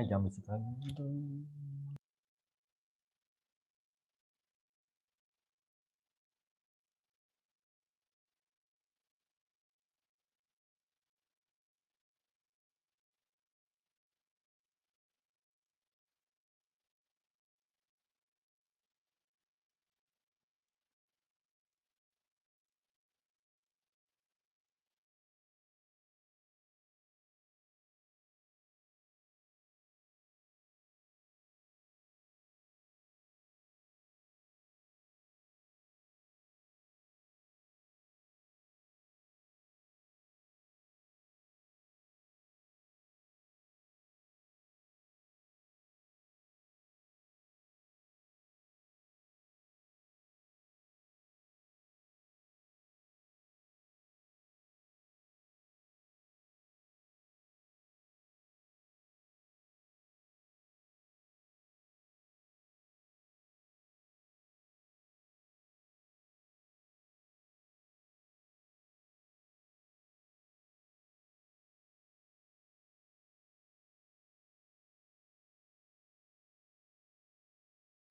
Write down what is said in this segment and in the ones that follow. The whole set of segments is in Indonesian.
Jam bisik lagi.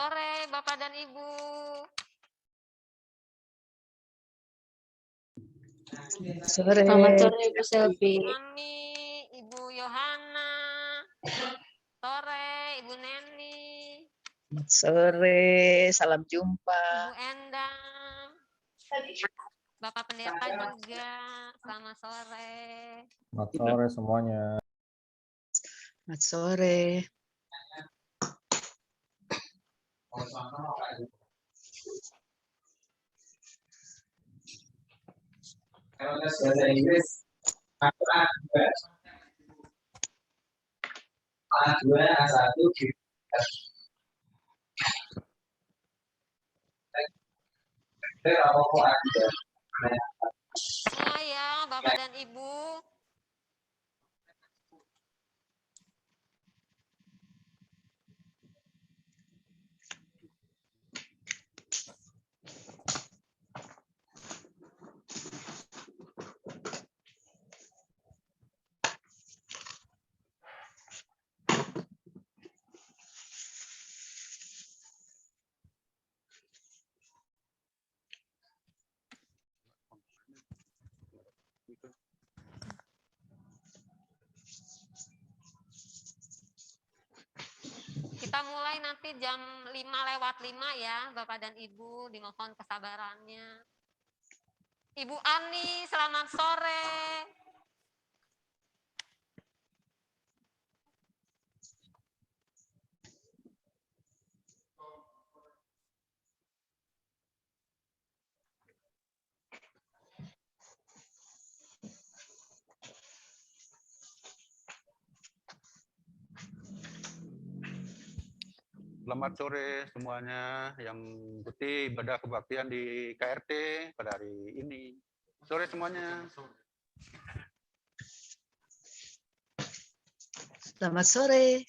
Sore Bapak dan Ibu. Sore. Selamat sore Ibu Selvi. Mami, Ibu Yohana. Sore Ibu Neni. Selamat sore, salam jumpa. Ibu Endang. Bapak Pendeta juga. Selamat sore. Selamat sore semuanya. Selamat sore. Bahasa Inggris A2 A1 Semua ya Bapak dan Ibu. Kita mulai nanti jam 5:05 ya Bapak dan Ibu, dimohon kesabarannya. Ibu Ani, selamat sore. Selamat sore semuanya yang mengikuti ibadah kebaktian di KRT pada hari ini. Sore semuanya. Selamat sore.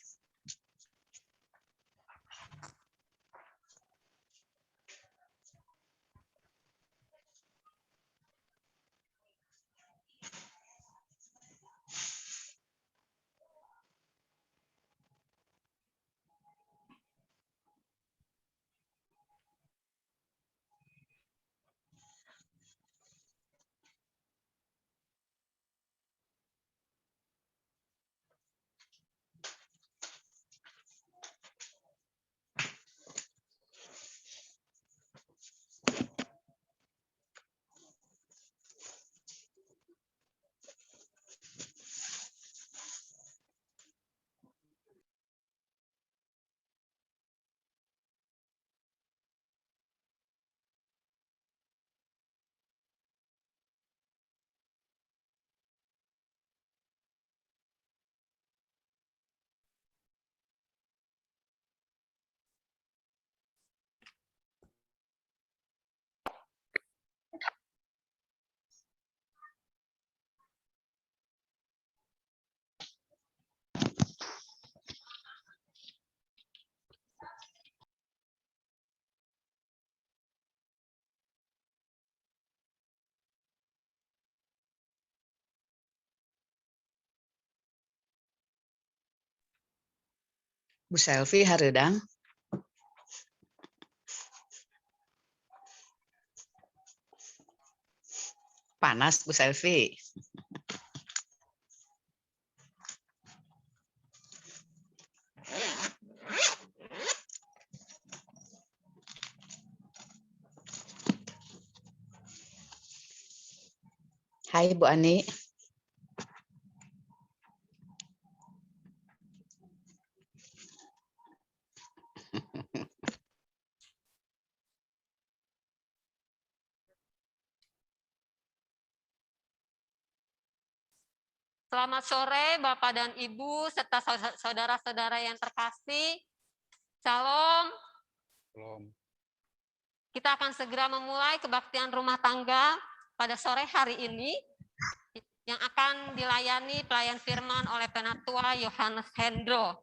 Bu Selvi hareudang. Panas Bu Selvi. Hai Bu Ani. Selamat sore Bapak dan Ibu serta saudara-saudara yang terkasih. Shalom. Belum. Kita akan segera memulai kebaktian rumah tangga pada sore hari ini yang akan dilayani pelayan firman oleh Penatua Yohanes Hendro.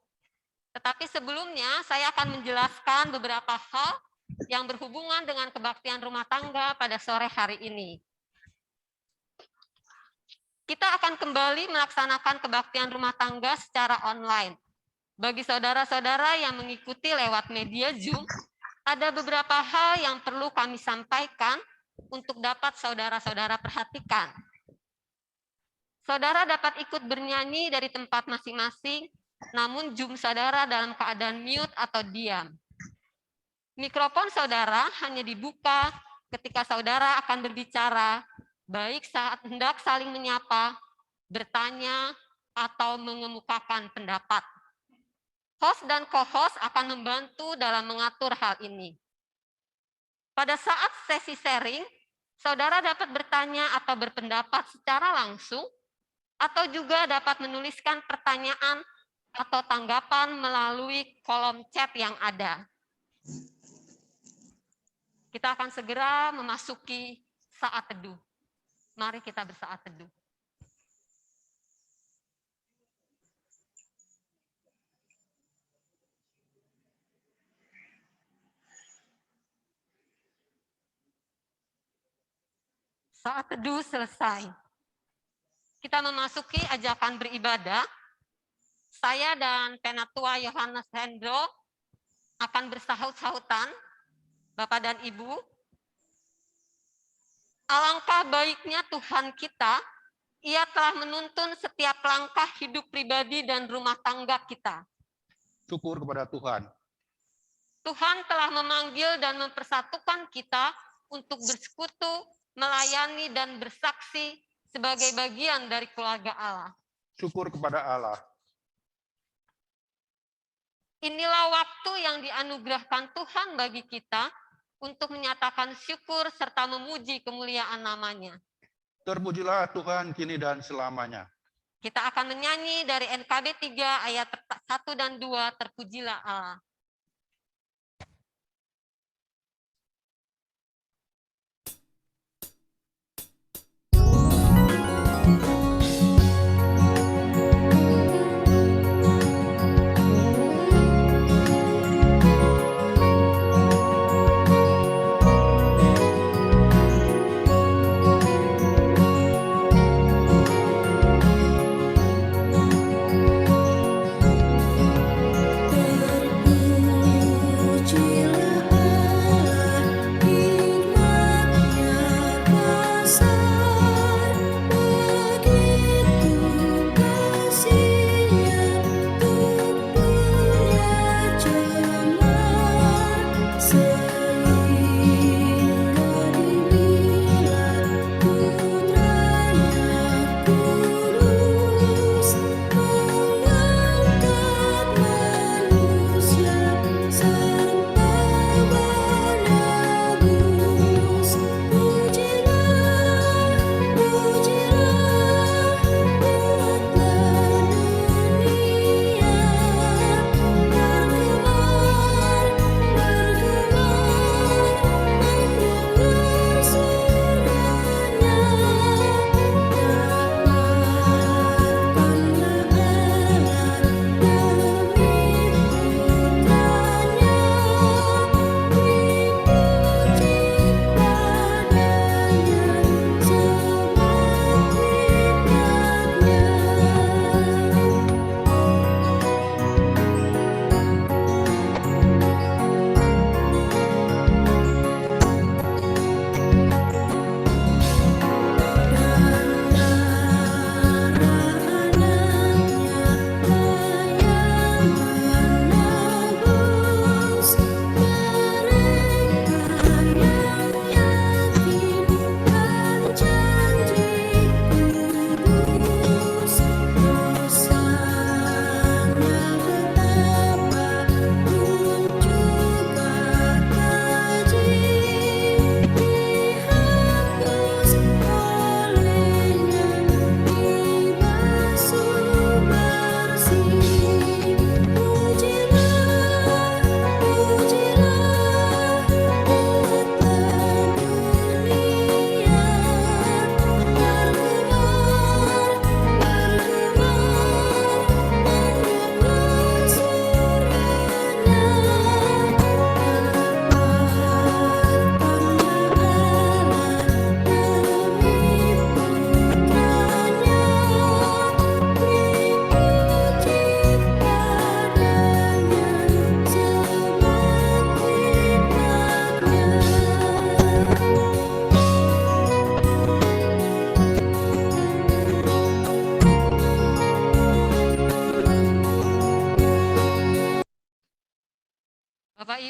Tetapi sebelumnya saya akan menjelaskan beberapa hal yang berhubungan dengan kebaktian rumah tangga pada sore hari ini. Kita akan kembali melaksanakan kebaktian rumah tangga secara online. Bagi saudara-saudara yang mengikuti lewat media Zoom, ada beberapa hal yang perlu kami sampaikan untuk dapat saudara-saudara perhatikan. Saudara dapat ikut bernyanyi dari tempat masing-masing, namun Zoom saudara dalam keadaan mute atau diam. Mikrofon saudara hanya dibuka ketika saudara akan berbicara, baik saat hendak saling menyapa, bertanya, atau mengemukakan pendapat. Host dan co-host akan membantu dalam mengatur hal ini. Pada saat sesi sharing, saudara dapat bertanya atau berpendapat secara langsung, atau juga dapat menuliskan pertanyaan atau tanggapan melalui kolom chat yang ada. Kita akan segera memasuki saat teduh. Mari kita bersaat teduh. Saat teduh selesai. Kita memasuki ajakan beribadah. Saya dan Penatua Yohanes Hendro akan bersahut-sahutan, Bapak dan Ibu. Alangkah baiknya Tuhan kita, Ia telah menuntun setiap langkah hidup pribadi dan rumah tangga kita. Syukur kepada Tuhan. Tuhan telah memanggil dan mempersatukan kita untuk bersekutu, melayani, dan bersaksi sebagai bagian dari keluarga Allah. Syukur kepada Allah. Inilah waktu yang dianugerahkan Tuhan bagi kita untuk menyatakan syukur serta memuji kemuliaan namanya. Terpujilah Tuhan kini dan selamanya. Kita akan menyanyi dari NKB 3 ayat 1 dan 2, terpujilah Allah. Terpujilah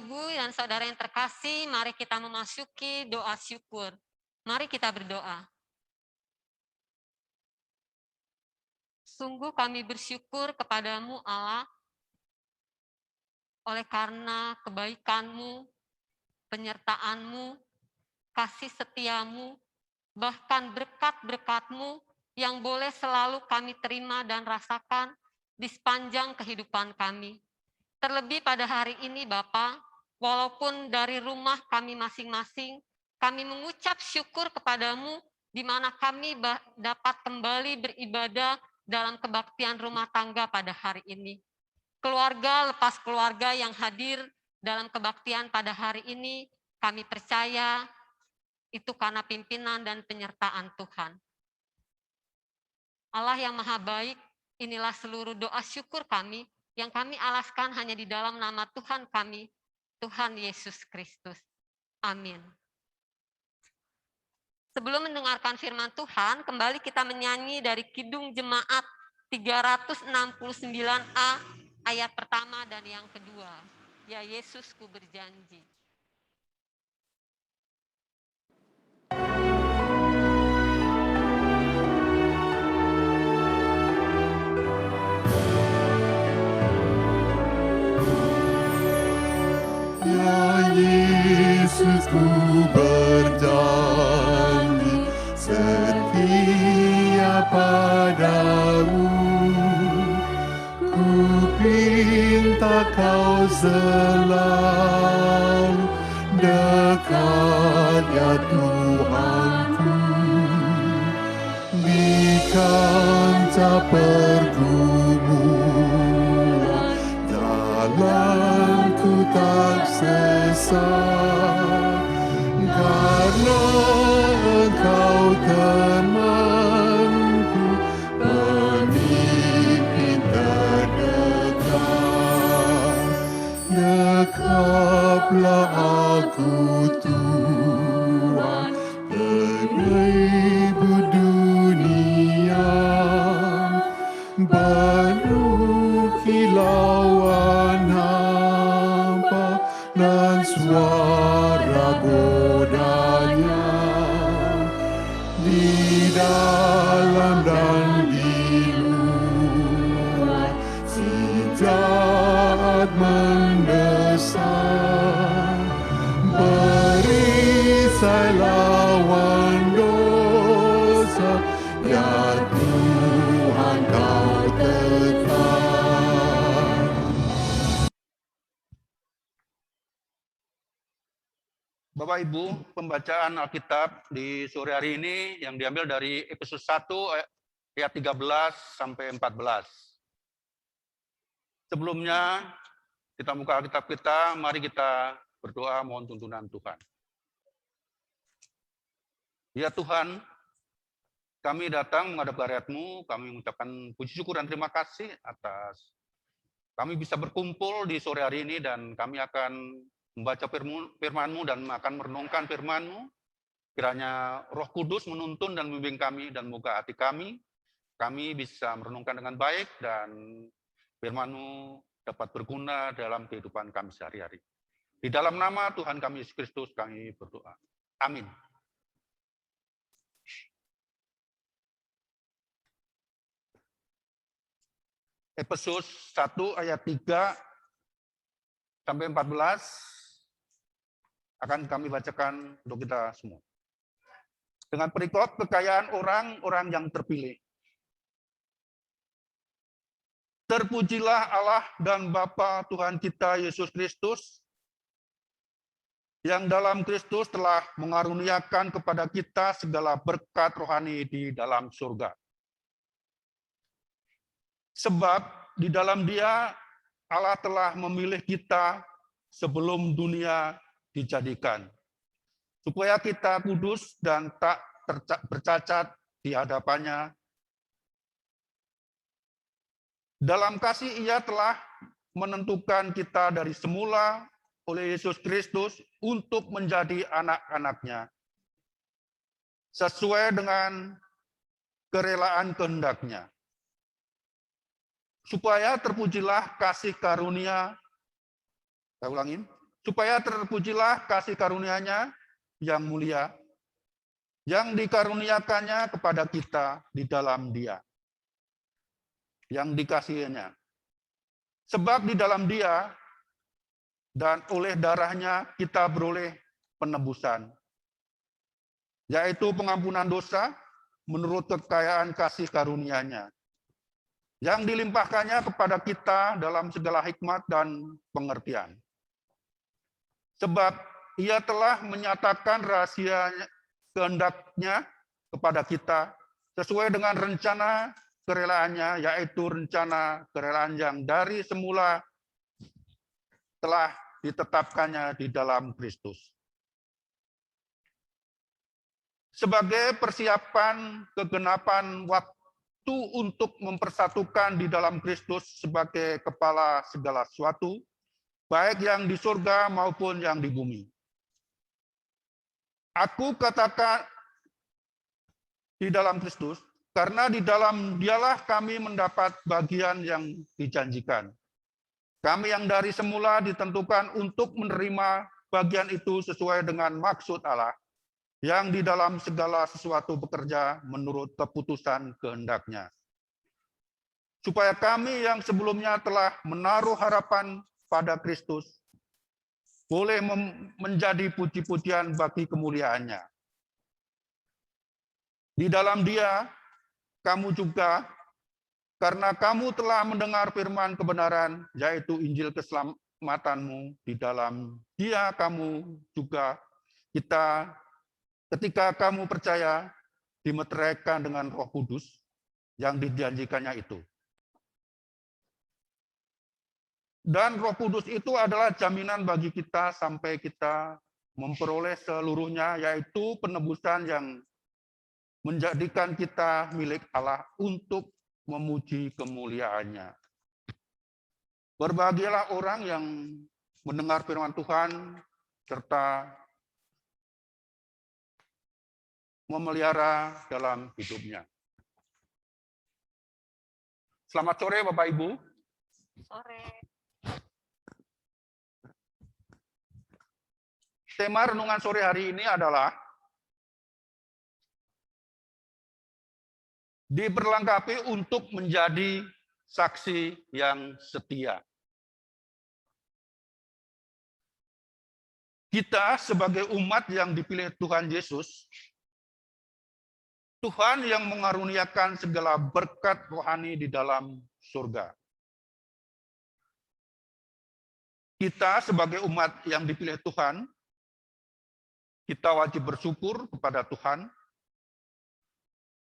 Ibu dan saudara yang terkasih, mari kita memasuki doa syukur. Mari kita berdoa. Sungguh kami bersyukur kepadamu Allah, oleh karena kebaikan-Mu, penyertaan-Mu, kasih setiamu, bahkan berkat-berkat-Mu yang boleh selalu kami terima dan rasakan di sepanjang kehidupan kami. Terlebih pada hari ini Bapa, walaupun dari rumah kami masing-masing, kami mengucap syukur kepadamu di mana kami dapat kembali beribadah dalam kebaktian rumah tangga pada hari ini. Keluarga lepas keluarga yang hadir dalam kebaktian pada hari ini, kami percaya itu karena pimpinan dan penyertaan Tuhan. Allah yang maha baik, inilah seluruh doa syukur kami yang kami alaskan hanya di dalam nama Tuhan kami, Tuhan Yesus Kristus. Amin. Sebelum mendengarkan firman Tuhan, kembali kita menyanyi dari Kidung Jemaat 369A ayat pertama dan yang kedua. Ya Yesusku berjanji. Ya Yesus, ku berjanji setia padamu. Ku minta kau selalu dekat ya Tuhanku. Di kancah pergumulan jalanku tak sesat, karena Engkau temanku, pemimpin terdekat. Dekaplah aku Tuhan, beribu dunia, baru kilauan hampa dan suara godanya, di dalam dan di luar si jahat mendesak. Perisai lawan dosa, ya Tuhan kau tetap. Bapak Ibu, pembacaan Alkitab di sore hari ini yang diambil dari Efesus 1 ayat 13 sampai 14. Sebelumnya kita buka Alkitab kita, mari kita berdoa mohon tuntunan Tuhan. Ya Tuhan, kami datang menghadap hadirat-Mu, kami mengucapkan puji syukur dan terima kasih atas kami bisa berkumpul di sore hari ini dan kami akan membaca firman-Mu dan akan merenungkan firman-Mu. Kiranya Roh Kudus menuntun dan membimbing kami dan membuka hati kami bisa merenungkan dengan baik dan firman-Mu dapat berguna dalam kehidupan kami sehari-hari. Di dalam nama Tuhan kami Yesus Kristus kami berdoa. Amin. Efesus 1 ayat 3 sampai 14 akan kami bacakan untuk kita semua. Dengan perikop kekayaan orang-orang yang terpilih. Terpujilah Allah dan Bapa Tuhan kita Yesus Kristus, yang dalam Kristus telah mengaruniakan kepada kita segala berkat rohani di dalam surga. Sebab di dalam Dia Allah telah memilih kita sebelum dunia dijadikan, supaya kita kudus dan tak bercacat di hadapannya. Dalam kasih Ia telah menentukan kita dari semula oleh Yesus Kristus untuk menjadi anak-anak-Nya, sesuai dengan kerelaan kehendak-Nya, supaya terpujilah kasih karunia, saya ulangin, supaya terpujilah kasih karunia-Nya yang mulia, yang dikaruniakannya kepada kita di dalam Dia, yang dikasihinya. Sebab di dalam Dia dan oleh darah-Nya kita beroleh penebusan, yaitu pengampunan dosa menurut kekayaan kasih karunia-Nya, yang dilimpahkannya kepada kita dalam segala hikmat dan pengertian. Sebab Ia telah menyatakan rahasia kehendak-Nya kepada kita sesuai dengan rencana kerelaannya, yaitu rencana kerelaan yang dari semula telah ditetapkannya di dalam Kristus. Sebagai persiapan kegenapan waktu untuk mempersatukan di dalam Kristus sebagai kepala segala sesuatu, baik yang di surga maupun yang di bumi. Aku katakan di dalam Kristus, karena di dalam Dialah kami mendapat bagian yang dijanjikan. Kami yang dari semula ditentukan untuk menerima bagian itu sesuai dengan maksud Allah, yang di dalam segala sesuatu bekerja menurut keputusan kehendak-Nya. Supaya kami yang sebelumnya telah menaruh harapan pada Kristus, boleh menjadi puji-pujian bagi kemuliaan-Nya. Di dalam Dia, kamu juga, karena kamu telah mendengar firman kebenaran, yaitu Injil keselamatanmu, di dalam Dia kamu juga, ketika kamu percaya, dimeteraikan dengan Roh Kudus yang dijanjikannya itu. Dan Roh Kudus itu adalah jaminan bagi kita sampai kita memperoleh seluruhnya, yaitu penebusan yang menjadikan kita milik Allah untuk memuji kemuliaan-Nya. Berbahagialah orang yang mendengar firman Tuhan serta memelihara dalam hidupnya. Selamat sore Bapak Ibu. Sore. Tema renungan sore hari ini adalah diperlengkapi untuk menjadi saksi yang setia. Kita sebagai umat yang dipilih Tuhan Yesus, Tuhan yang mengaruniakan segala berkat rohani di dalam surga. Kita sebagai umat yang dipilih Tuhan, kita wajib bersyukur kepada Tuhan,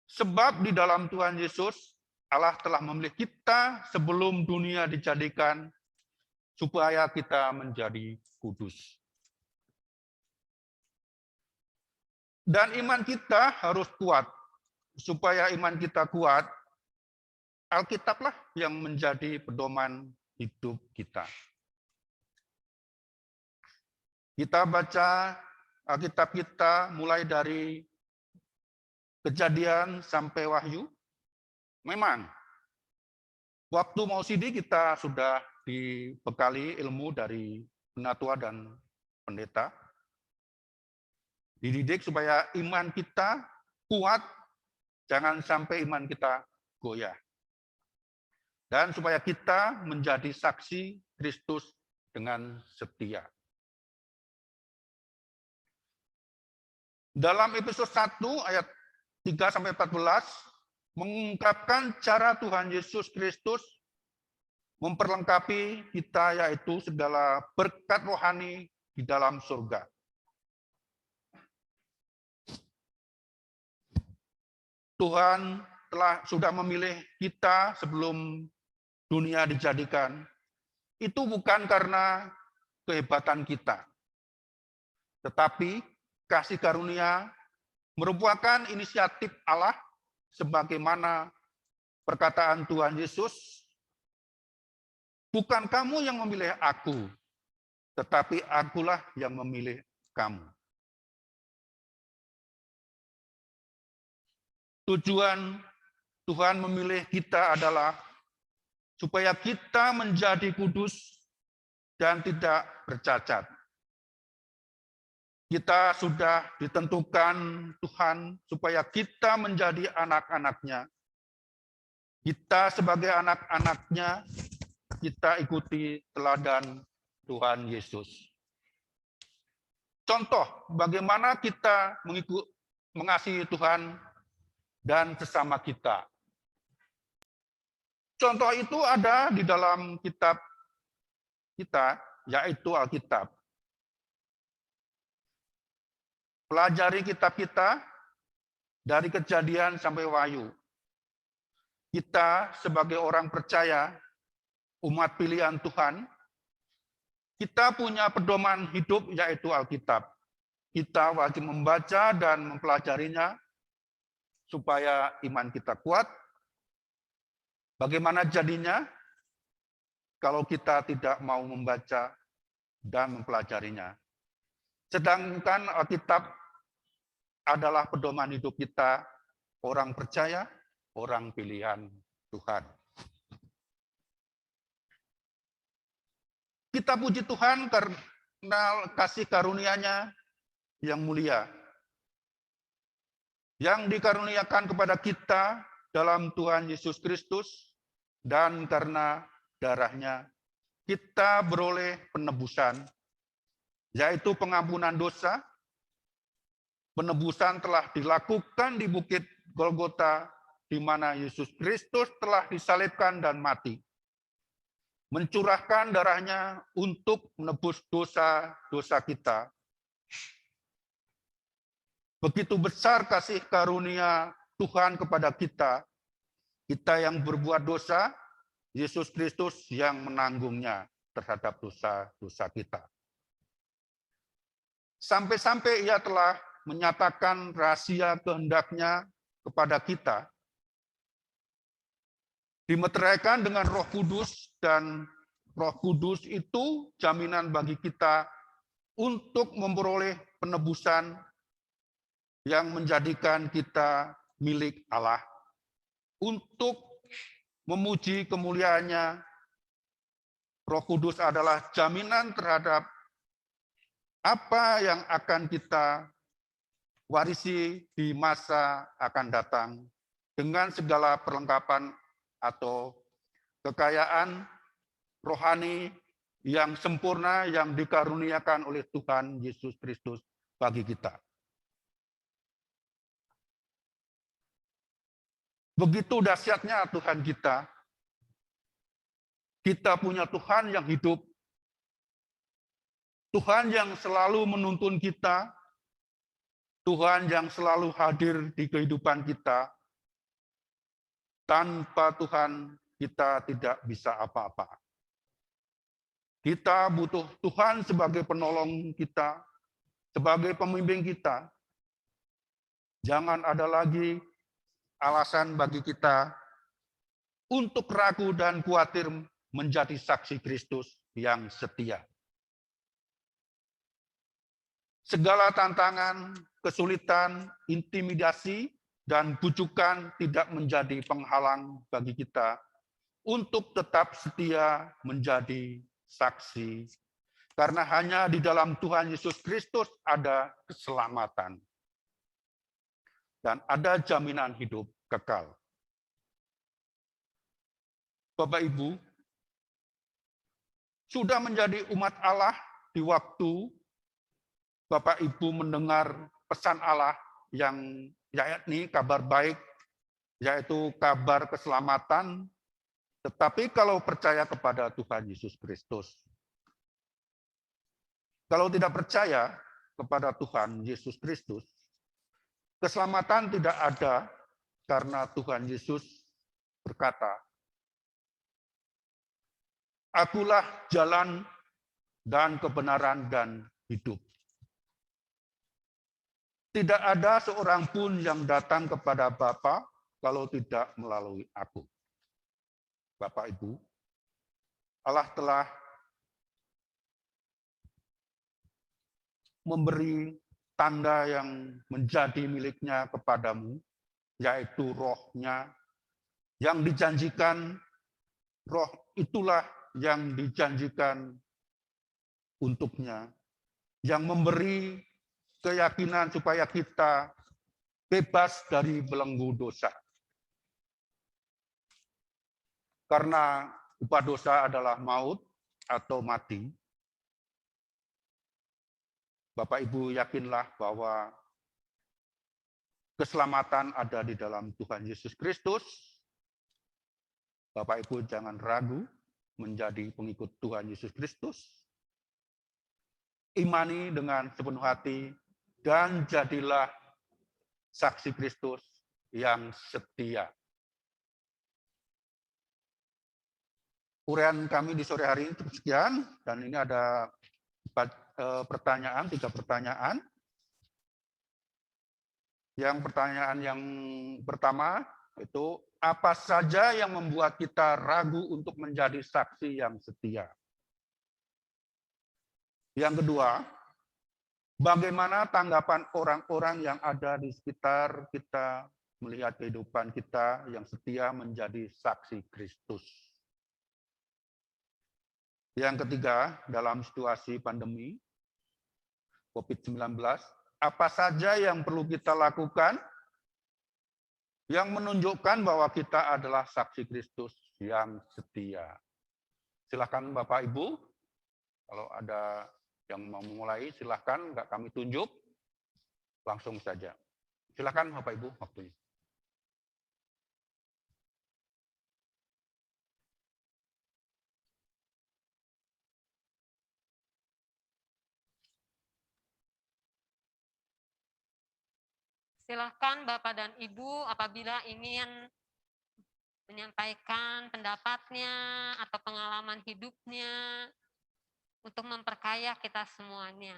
sebab di dalam Tuhan Yesus, Allah telah memilih kita sebelum dunia dijadikan, supaya kita menjadi kudus. Dan iman kita harus kuat. Supaya iman kita kuat, Alkitablah yang menjadi pedoman hidup kita. Kita baca Alkitab kita mulai dari Kejadian sampai Wahyu. Memang, waktu mau sidih kita sudah dibekali ilmu dari penatua dan pendeta. Dididik supaya iman kita kuat, jangan sampai iman kita goyah. Dan supaya kita menjadi saksi Kristus dengan setia. Dalam episode 1 ayat 3-14 mengungkapkan cara Tuhan Yesus Kristus memperlengkapi kita, yaitu segala berkat rohani di dalam surga. Tuhan sudah memilih kita sebelum dunia dijadikan. Itu bukan karena kehebatan kita, tetapi kasih karunia merupakan inisiatif Allah, sebagaimana perkataan Tuhan Yesus, bukan kamu yang memilih aku, tetapi akulah yang memilih kamu. Tujuan Tuhan memilih kita adalah supaya kita menjadi kudus dan tidak bercacat. Kita sudah ditentukan Tuhan supaya kita menjadi anak-anak-Nya. Kita sebagai anak-anak-Nya, kita ikuti teladan Tuhan Yesus. Contoh bagaimana kita mengasihi Tuhan dan sesama kita. Contoh itu ada di dalam kitab kita, yaitu Alkitab. Pelajari kitab kita dari Kejadian sampai Wahyu. Kita sebagai orang percaya, umat pilihan Tuhan, kita punya pedoman hidup yaitu Alkitab. Kita wajib membaca dan mempelajarinya supaya iman kita kuat. Bagaimana jadinya kalau kita tidak mau membaca dan mempelajarinya? Sedangkan Alkitab adalah pedoman hidup kita, orang percaya, orang pilihan Tuhan. Kita puji Tuhan karena kasih karunia-Nya yang mulia, yang dikaruniakan kepada kita dalam Tuhan Yesus Kristus, dan karena darah-Nya kita beroleh penebusan, yaitu pengampunan dosa. Penebusan telah dilakukan di Bukit Golgota, di mana Yesus Kristus telah disalibkan dan mati, mencurahkan darah-Nya untuk menebus dosa-dosa kita. Begitu besar kasih karunia Tuhan kepada kita, kita yang berbuat dosa, Yesus Kristus yang menanggungnya terhadap dosa-dosa kita. Sampai-sampai Ia telah menyatakan rahasia kehendak-Nya kepada kita, dimeteraikan dengan Roh Kudus, dan Roh Kudus itu jaminan bagi kita untuk memperoleh penebusan yang menjadikan kita milik Allah, untuk memuji kemuliaan-Nya. Roh Kudus adalah jaminan terhadap apa yang akan kita warisi di masa akan datang dengan segala perlengkapan atau kekayaan rohani yang sempurna yang dikaruniakan oleh Tuhan Yesus Kristus bagi kita. Begitu dahsyatnya Tuhan kita. Kita punya Tuhan yang hidup. Tuhan yang selalu menuntun kita. Tuhan yang selalu hadir di kehidupan kita. Tanpa Tuhan, kita tidak bisa apa-apa. Kita butuh Tuhan sebagai penolong kita, sebagai pembimbing kita. Jangan ada lagi alasan bagi kita untuk ragu dan khawatir menjadi saksi Kristus yang setia. Segala tantangan, kesulitan, intimidasi, dan bujukan tidak menjadi penghalang bagi kita untuk tetap setia menjadi saksi. Karena hanya di dalam Tuhan Yesus Kristus ada keselamatan. Dan ada jaminan hidup kekal. Bapak Ibu, sudah menjadi umat Allah di waktu Bapak Ibu mendengar pesan Allah yang yakni kabar baik, yaitu kabar keselamatan, tetapi kalau percaya kepada Tuhan Yesus Kristus. Kalau tidak percaya kepada Tuhan Yesus Kristus, keselamatan tidak ada karena Tuhan Yesus berkata, "Akulah jalan dan kebenaran dan hidup." Tidak ada seorang pun yang datang kepada Bapa kalau tidak melalui aku. Bapak Ibu, Allah telah memberi tanda yang menjadi miliknya kepadamu, yaitu Roh-Nya yang dijanjikan. Roh itulah yang dijanjikan untuknya, yang memberi keyakinan supaya kita bebas dari belenggu dosa. Karena upah dosa adalah maut atau mati. Bapak Ibu yakinlah bahwa keselamatan ada di dalam Tuhan Yesus Kristus. Bapak Ibu jangan ragu menjadi pengikut Tuhan Yesus Kristus. Imani dengan sepenuh hati dan jadilah saksi Kristus yang setia. Uraian kami di sore hari ini cukup sekian, dan ini ada tiga pertanyaan. Yang pertanyaan yang pertama itu, apa saja yang membuat kita ragu untuk menjadi saksi yang setia? Yang kedua, bagaimana tanggapan orang-orang yang ada di sekitar kita melihat kehidupan kita yang setia menjadi saksi Kristus? Yang ketiga, dalam situasi pandemi COVID-19, apa saja yang perlu kita lakukan yang menunjukkan bahwa kita adalah saksi Kristus yang setia? Silakan Bapak Ibu, kalau ada yang mau memulai, silakan, nggak kami tunjuk, langsung saja. Silakan Bapak Ibu, waktunya. Silahkan Bapak dan Ibu apabila ingin menyampaikan pendapatnya atau pengalaman hidupnya untuk memperkaya kita semuanya.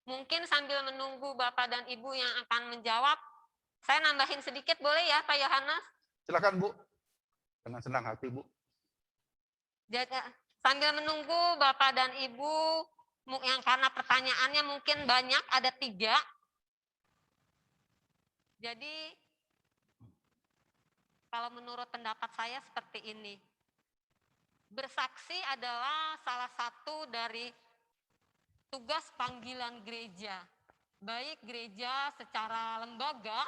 Mungkin sambil menunggu Bapak dan Ibu yang akan menjawab, saya nambahin sedikit boleh ya Pak Yohanes? Silakan Bu, dengan senang hati Bu. Jadi, sambil menunggu Bapak dan Ibu, yang karena pertanyaannya mungkin banyak, ada 3. Jadi, kalau menurut pendapat saya seperti ini. Bersaksi adalah salah satu dari tugas panggilan gereja, baik gereja secara lembaga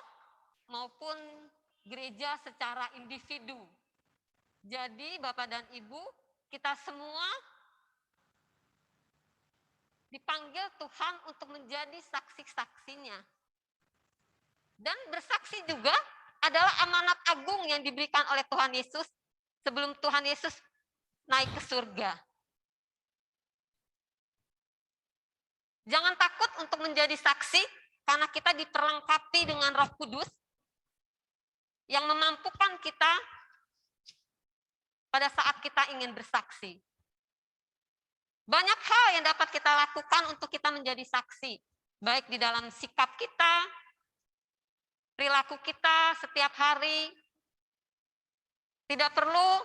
maupun gereja secara individu. Jadi Bapak dan Ibu, kita semua dipanggil Tuhan untuk menjadi saksi-saksinya. Dan bersaksi juga adalah amanat agung yang diberikan oleh Tuhan Yesus sebelum Tuhan Yesus naik ke surga. Jangan takut untuk menjadi saksi, karena kita diperlengkapi dengan Roh Kudus yang memampukan kita pada saat kita ingin bersaksi. Banyak hal yang dapat kita lakukan untuk kita menjadi saksi, baik di dalam sikap kita, perilaku kita setiap hari. Tidak perlu,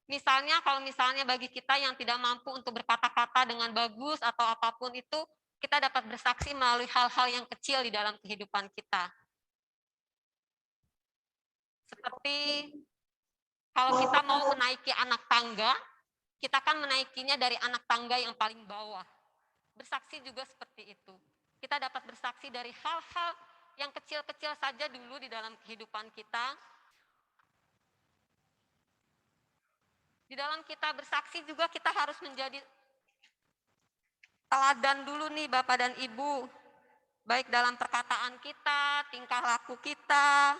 misalnya kalau misalnya bagi kita yang tidak mampu untuk berkata-kata dengan bagus atau apapun itu, kita dapat bersaksi melalui hal-hal yang kecil di dalam kehidupan kita. Seperti kalau kita mau menaiki anak tangga, kita kan menaikinya dari anak tangga yang paling bawah. Bersaksi juga seperti itu. Kita dapat bersaksi dari hal-hal yang kecil-kecil saja dulu di dalam kehidupan kita. Di dalam kita bersaksi juga kita harus menjadi teladan dulu nih Bapak dan Ibu, baik dalam perkataan kita, tingkah laku kita,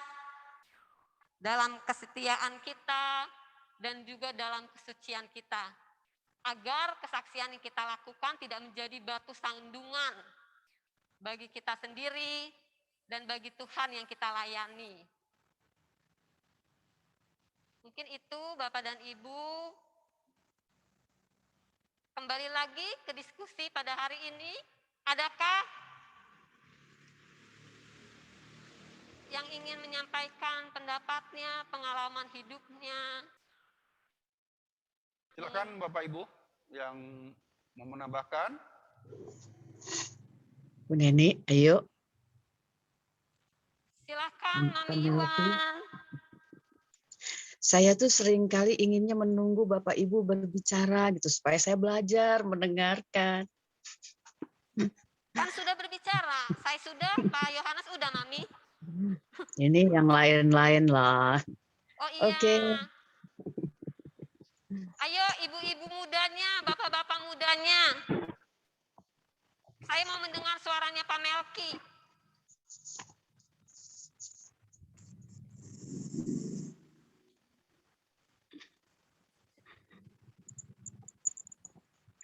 dalam kesetiaan kita, dan juga dalam kesucian kita. Agar kesaksian yang kita lakukan tidak menjadi batu sandungan bagi kita sendiri dan bagi Tuhan yang kita layani. Mungkin itu Bapak dan Ibu. Kembali lagi ke diskusi pada hari ini, adakah yang ingin menyampaikan pendapatnya, pengalaman hidupnya, Silakan Bapak Ibu yang mau menambahkan. Bu Neni, ayo. Silakan Mami Panggil Iwan. Saya tuh sering kali inginnya menunggu Bapak Ibu berbicara gitu supaya saya belajar mendengarkan. Kan sudah berbicara. Saya sudah, Pak Yohanes udah, Mami. Ini yang lain-lain lah. Oh iya. Oke. Ayo ibu-ibu mudanya, bapak-bapak mudanya. Saya mau mendengar suaranya Pak Melki.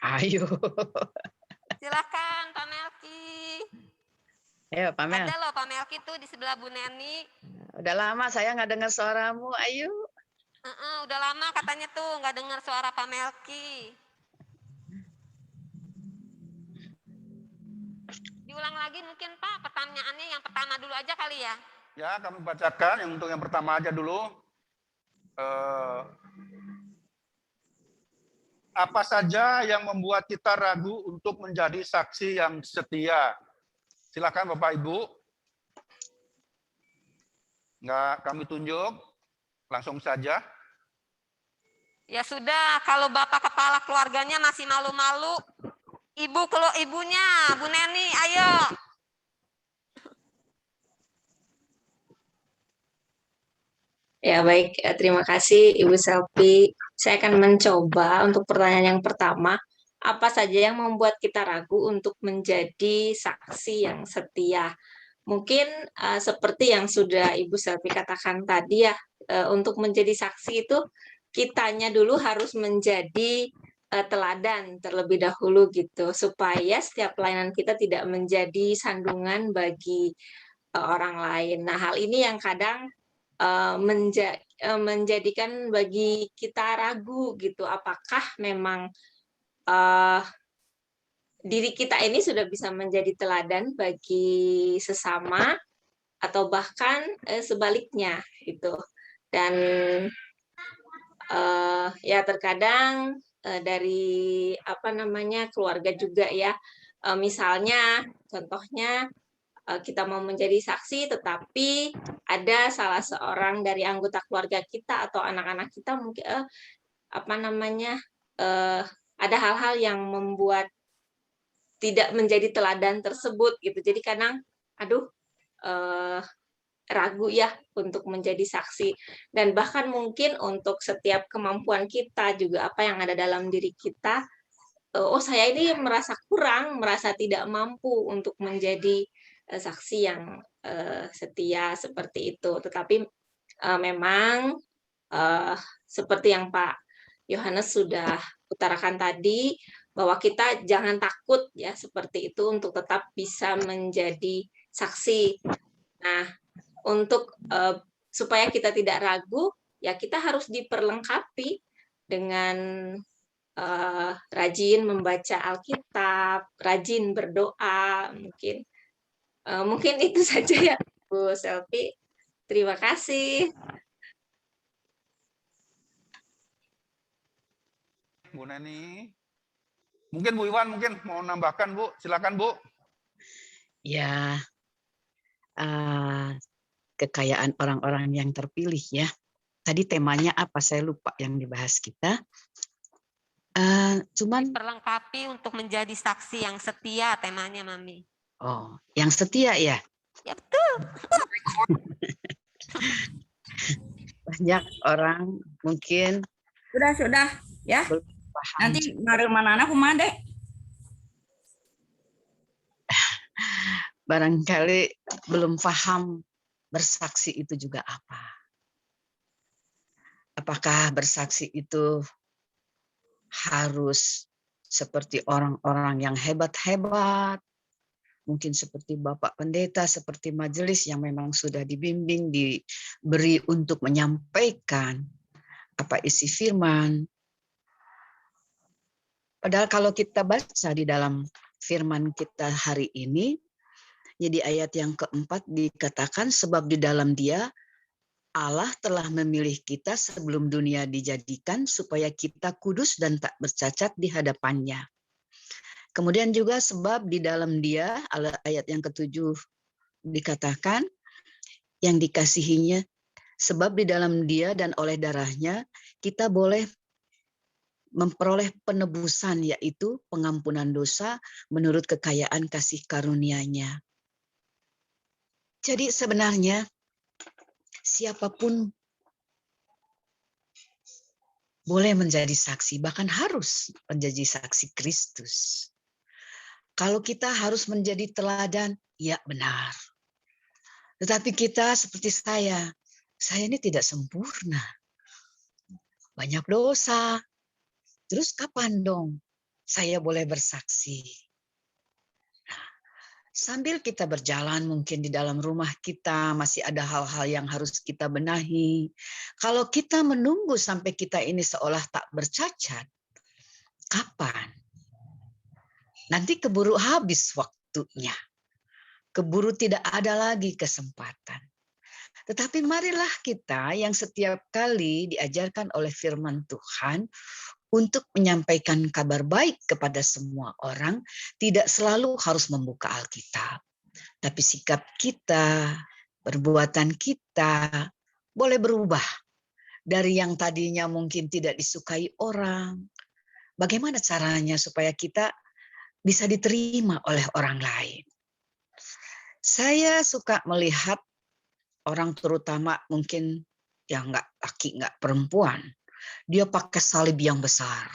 Ayo. Silakan Pak Melki. Ayo Pak Mel. Ada loh Pak Melki tuh di sebelah Bu Neni. Udah lama saya nggak dengar suaramu. Ayo. Udah lama katanya tuh nggak dengar suara Pak Melki. Diulang lagi mungkin Pak, pertanyaannya yang pertama dulu aja kali ya. Ya, kami bacakan yang untuk yang pertama aja dulu. Apa saja yang membuat kita ragu untuk menjadi saksi yang setia? Silakan Bapak Ibu. Nggak kami tunjuk, langsung saja. Ya sudah, kalau Bapak kepala keluarganya masih malu-malu, ibunya, Bu Neni, ayo. Ya baik, terima kasih Ibu Selvi. Saya akan mencoba untuk pertanyaan yang pertama, apa saja yang membuat kita ragu untuk menjadi saksi yang setia? Mungkin seperti yang sudah Ibu Selvi katakan tadi ya, untuk menjadi saksi itu kitanya dulu harus menjadi teladan terlebih dahulu gitu, supaya setiap pelayanan kita tidak menjadi sandungan bagi orang lain. Nah, hal ini yang kadang menjadikan bagi kita ragu gitu, apakah memang diri kita ini sudah bisa menjadi teladan bagi sesama atau bahkan sebaliknya gitu. Dan ya terkadang dari keluarga juga ya, misalnya contohnya kita mau menjadi saksi, tetapi ada salah seorang dari anggota keluarga kita atau anak-anak kita mungkin ada hal-hal yang membuat tidak menjadi teladan tersebut gitu. Jadi kadang, ragu ya untuk menjadi saksi, dan bahkan mungkin untuk setiap kemampuan kita juga apa yang ada dalam diri kita. Saya ini merasa kurang, merasa tidak mampu untuk menjadi saksi yang setia seperti itu. Tetapi memang seperti yang Pak Yohanes sudah utarakan tadi, bahwa kita jangan takut ya seperti itu untuk tetap bisa menjadi saksi. Nah, untuk supaya kita tidak ragu, ya kita harus diperlengkapi dengan rajin membaca Alkitab, rajin berdoa, mungkin itu saja ya Bu Selvi. Terima kasih. Bu Neni. Mungkin Bu Iwan mau nambahkan Bu, silakan Bu. Ya, kekayaan orang-orang yang terpilih ya. Tadi temanya apa? Saya lupa yang dibahas kita. Cuman Perlengkapi untuk menjadi saksi yang setia temanya Mami. Oh, yang setia ya? Ya betul. Banyak orang mungkin Sudah ya. belum paham. Nanti mana kumaha Dek? Barangkali belum paham bersaksi itu juga apa. Apakah bersaksi itu harus seperti orang-orang yang hebat-hebat, mungkin seperti Bapak Pendeta, seperti majelis yang memang sudah dibimbing, diberi untuk menyampaikan apa isi firman. Padahal kalau kita baca di dalam firman kita hari ini, jadi ayat yang keempat dikatakan, sebab di dalam Dia Allah telah memilih kita sebelum dunia dijadikan supaya kita kudus dan tak bercacat di hadapannya. Kemudian juga sebab di dalam Dia, ayat yang ke-7 dikatakan, yang dikasihinya, sebab di dalam Dia dan oleh darahnya kita boleh memperoleh penebusan, yaitu pengampunan dosa menurut kekayaan kasih karunia-Nya. Jadi sebenarnya siapapun boleh menjadi saksi, bahkan harus menjadi saksi Kristus. Kalau kita harus menjadi teladan, ya benar. Tetapi kita seperti saya ini tidak sempurna. Banyak dosa. Terus kapan dong saya boleh bersaksi? Nah, sambil kita berjalan mungkin di dalam rumah kita masih ada hal-hal yang harus kita benahi. Kalau kita menunggu sampai kita ini seolah tak bercacat, kapan? Nanti keburu habis waktunya. Keburu tidak ada lagi kesempatan. Tetapi marilah kita yang setiap kali diajarkan oleh firman Tuhan untuk menyampaikan kabar baik kepada semua orang, tidak selalu harus membuka Alkitab. Tapi sikap kita, perbuatan kita boleh berubah. Dari yang tadinya mungkin tidak disukai orang, bagaimana caranya supaya kita bisa diterima oleh orang lain. Saya suka melihat orang terutama mungkin yang nggak laki, nggak perempuan, dia pakai salib yang besar.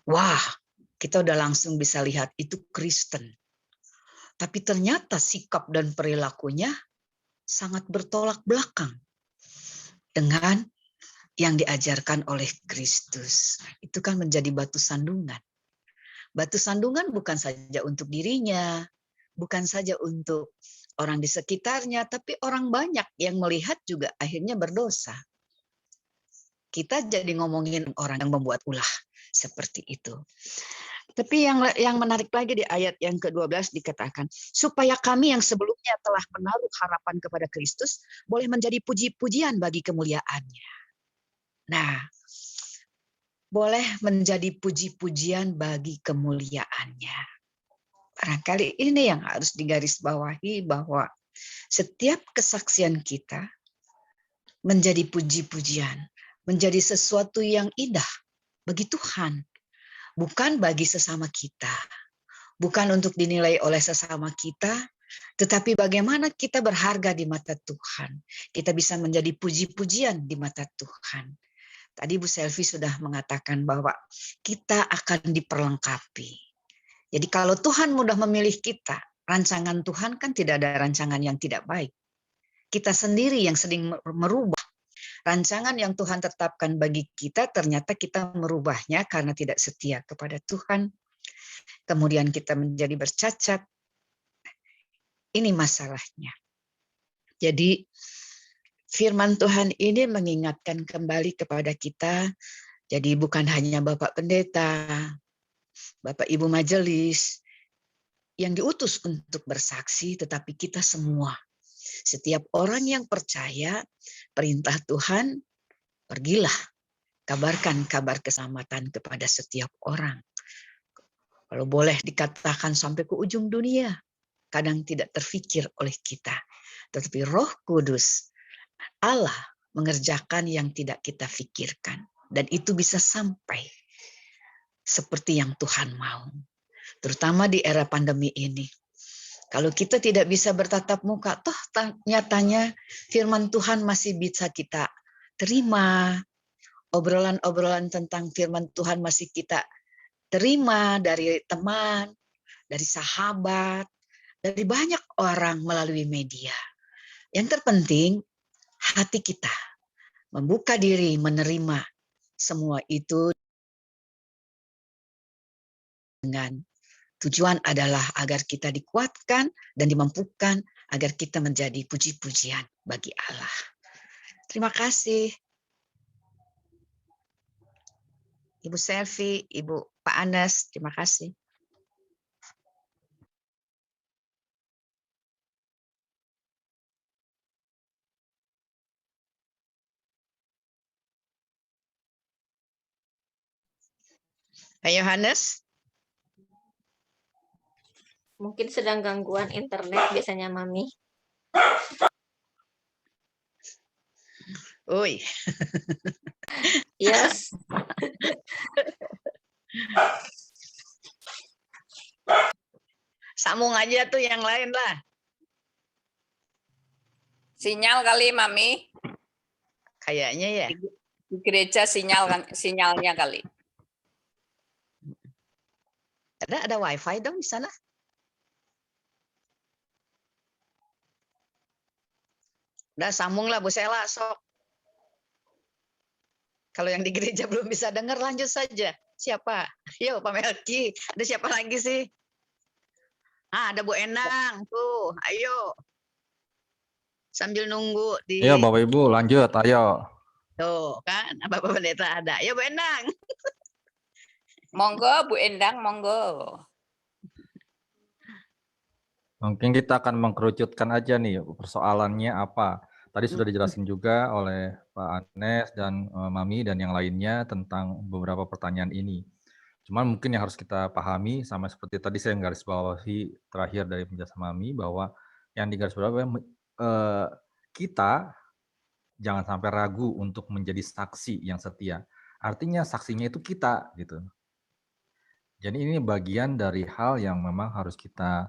Wah, kita udah langsung bisa lihat itu Kristen. Tapi ternyata sikap dan perilakunya sangat bertolak belakang dengan yang diajarkan oleh Kristus. Itu kan menjadi batu sandungan. Batu sandungan bukan saja untuk dirinya, bukan saja untuk orang di sekitarnya, tapi orang banyak yang melihat juga akhirnya berdosa. Kita jadi ngomongin orang yang membuat ulah seperti itu. Tapi yang menarik lagi di ayat yang ke-12 dikatakan, supaya kami yang sebelumnya telah menaruh harapan kepada Kristus boleh menjadi puji-pujian bagi kemuliaan-Nya. Nah, boleh menjadi puji-pujian bagi kemuliaan-Nya. Barangkali ini yang harus digarisbawahi, bahwa setiap kesaksian kita menjadi puji-pujian, menjadi sesuatu yang indah bagi Tuhan, bukan bagi sesama kita, bukan untuk dinilai oleh sesama kita, tetapi bagaimana kita berharga di mata Tuhan. Kita bisa menjadi puji-pujian di mata Tuhan. Tadi Bu Selvi sudah mengatakan bahwa kita akan diperlengkapi. Jadi kalau Tuhan mudah memilih kita, rancangan Tuhan kan tidak ada rancangan yang tidak baik. Kita sendiri yang sedang merubah. Rancangan yang Tuhan tetapkan bagi kita, ternyata kita merubahnya karena tidak setia kepada Tuhan. Kemudian kita menjadi bercacat. Ini masalahnya. Jadi firman Tuhan ini mengingatkan kembali kepada kita, jadi bukan hanya Bapak Pendeta, Bapak Ibu Majelis yang diutus untuk bersaksi, tetapi kita semua. Setiap orang yang percaya perintah Tuhan, pergilah, kabarkan kabar keselamatan kepada setiap orang. Kalau boleh dikatakan sampai ke ujung dunia, kadang tidak terfikir oleh kita. Tetapi Roh Kudus, Allah mengerjakan yang tidak kita pikirkan. Dan itu bisa sampai seperti yang Tuhan mau. Terutama di era pandemi ini. Kalau kita tidak bisa bertatap muka, toh nyatanya firman Tuhan masih bisa kita terima. Obrolan-obrolan tentang firman Tuhan masih kita terima dari teman, dari sahabat, dari banyak orang melalui media. Yang terpenting, hati kita membuka diri menerima semua itu, dengan tujuan adalah agar kita dikuatkan dan dimampukan agar kita menjadi puji-pujian bagi Allah. Terima kasih. Ibu Selvi, Ibu Pak Anas, terima kasih. Pak Yohanes? Mungkin sedang gangguan internet biasanya Mami. Oi, Yes. sambung aja tuh yang lain lah. Sinyal kali, Mami. Kayaknya ya. Di gereja sinyalnya kali. Ada wifi dong di sana? Udah sambung lah Bu Sela, sok. Kalau yang di gereja belum bisa dengar, lanjut saja. Siapa? Yo, Pak Melki. Ada siapa lagi sih? Ada Bu Enang. Tuh, ayo. Sambil nunggu di... Iya Bapak Ibu lanjut, ayo. Tuh, kan. Bapak Pendeta ada. Ayo Bu Enang. Monggo, Bu Endang, monggo. Mungkin kita akan mengkerucutkan aja nih persoalannya apa. Tadi sudah dijelasin juga oleh Pak Anes dan Mami dan yang lainnya tentang beberapa pertanyaan ini. Cuman mungkin yang harus kita pahami sama seperti tadi saya garis bawahi terakhir dari penjelasan Mami bahwa yang digarisbawahi kita jangan sampai ragu untuk menjadi saksi yang setia. Artinya saksinya itu kita gitu. Jadi ini bagian dari hal yang memang harus kita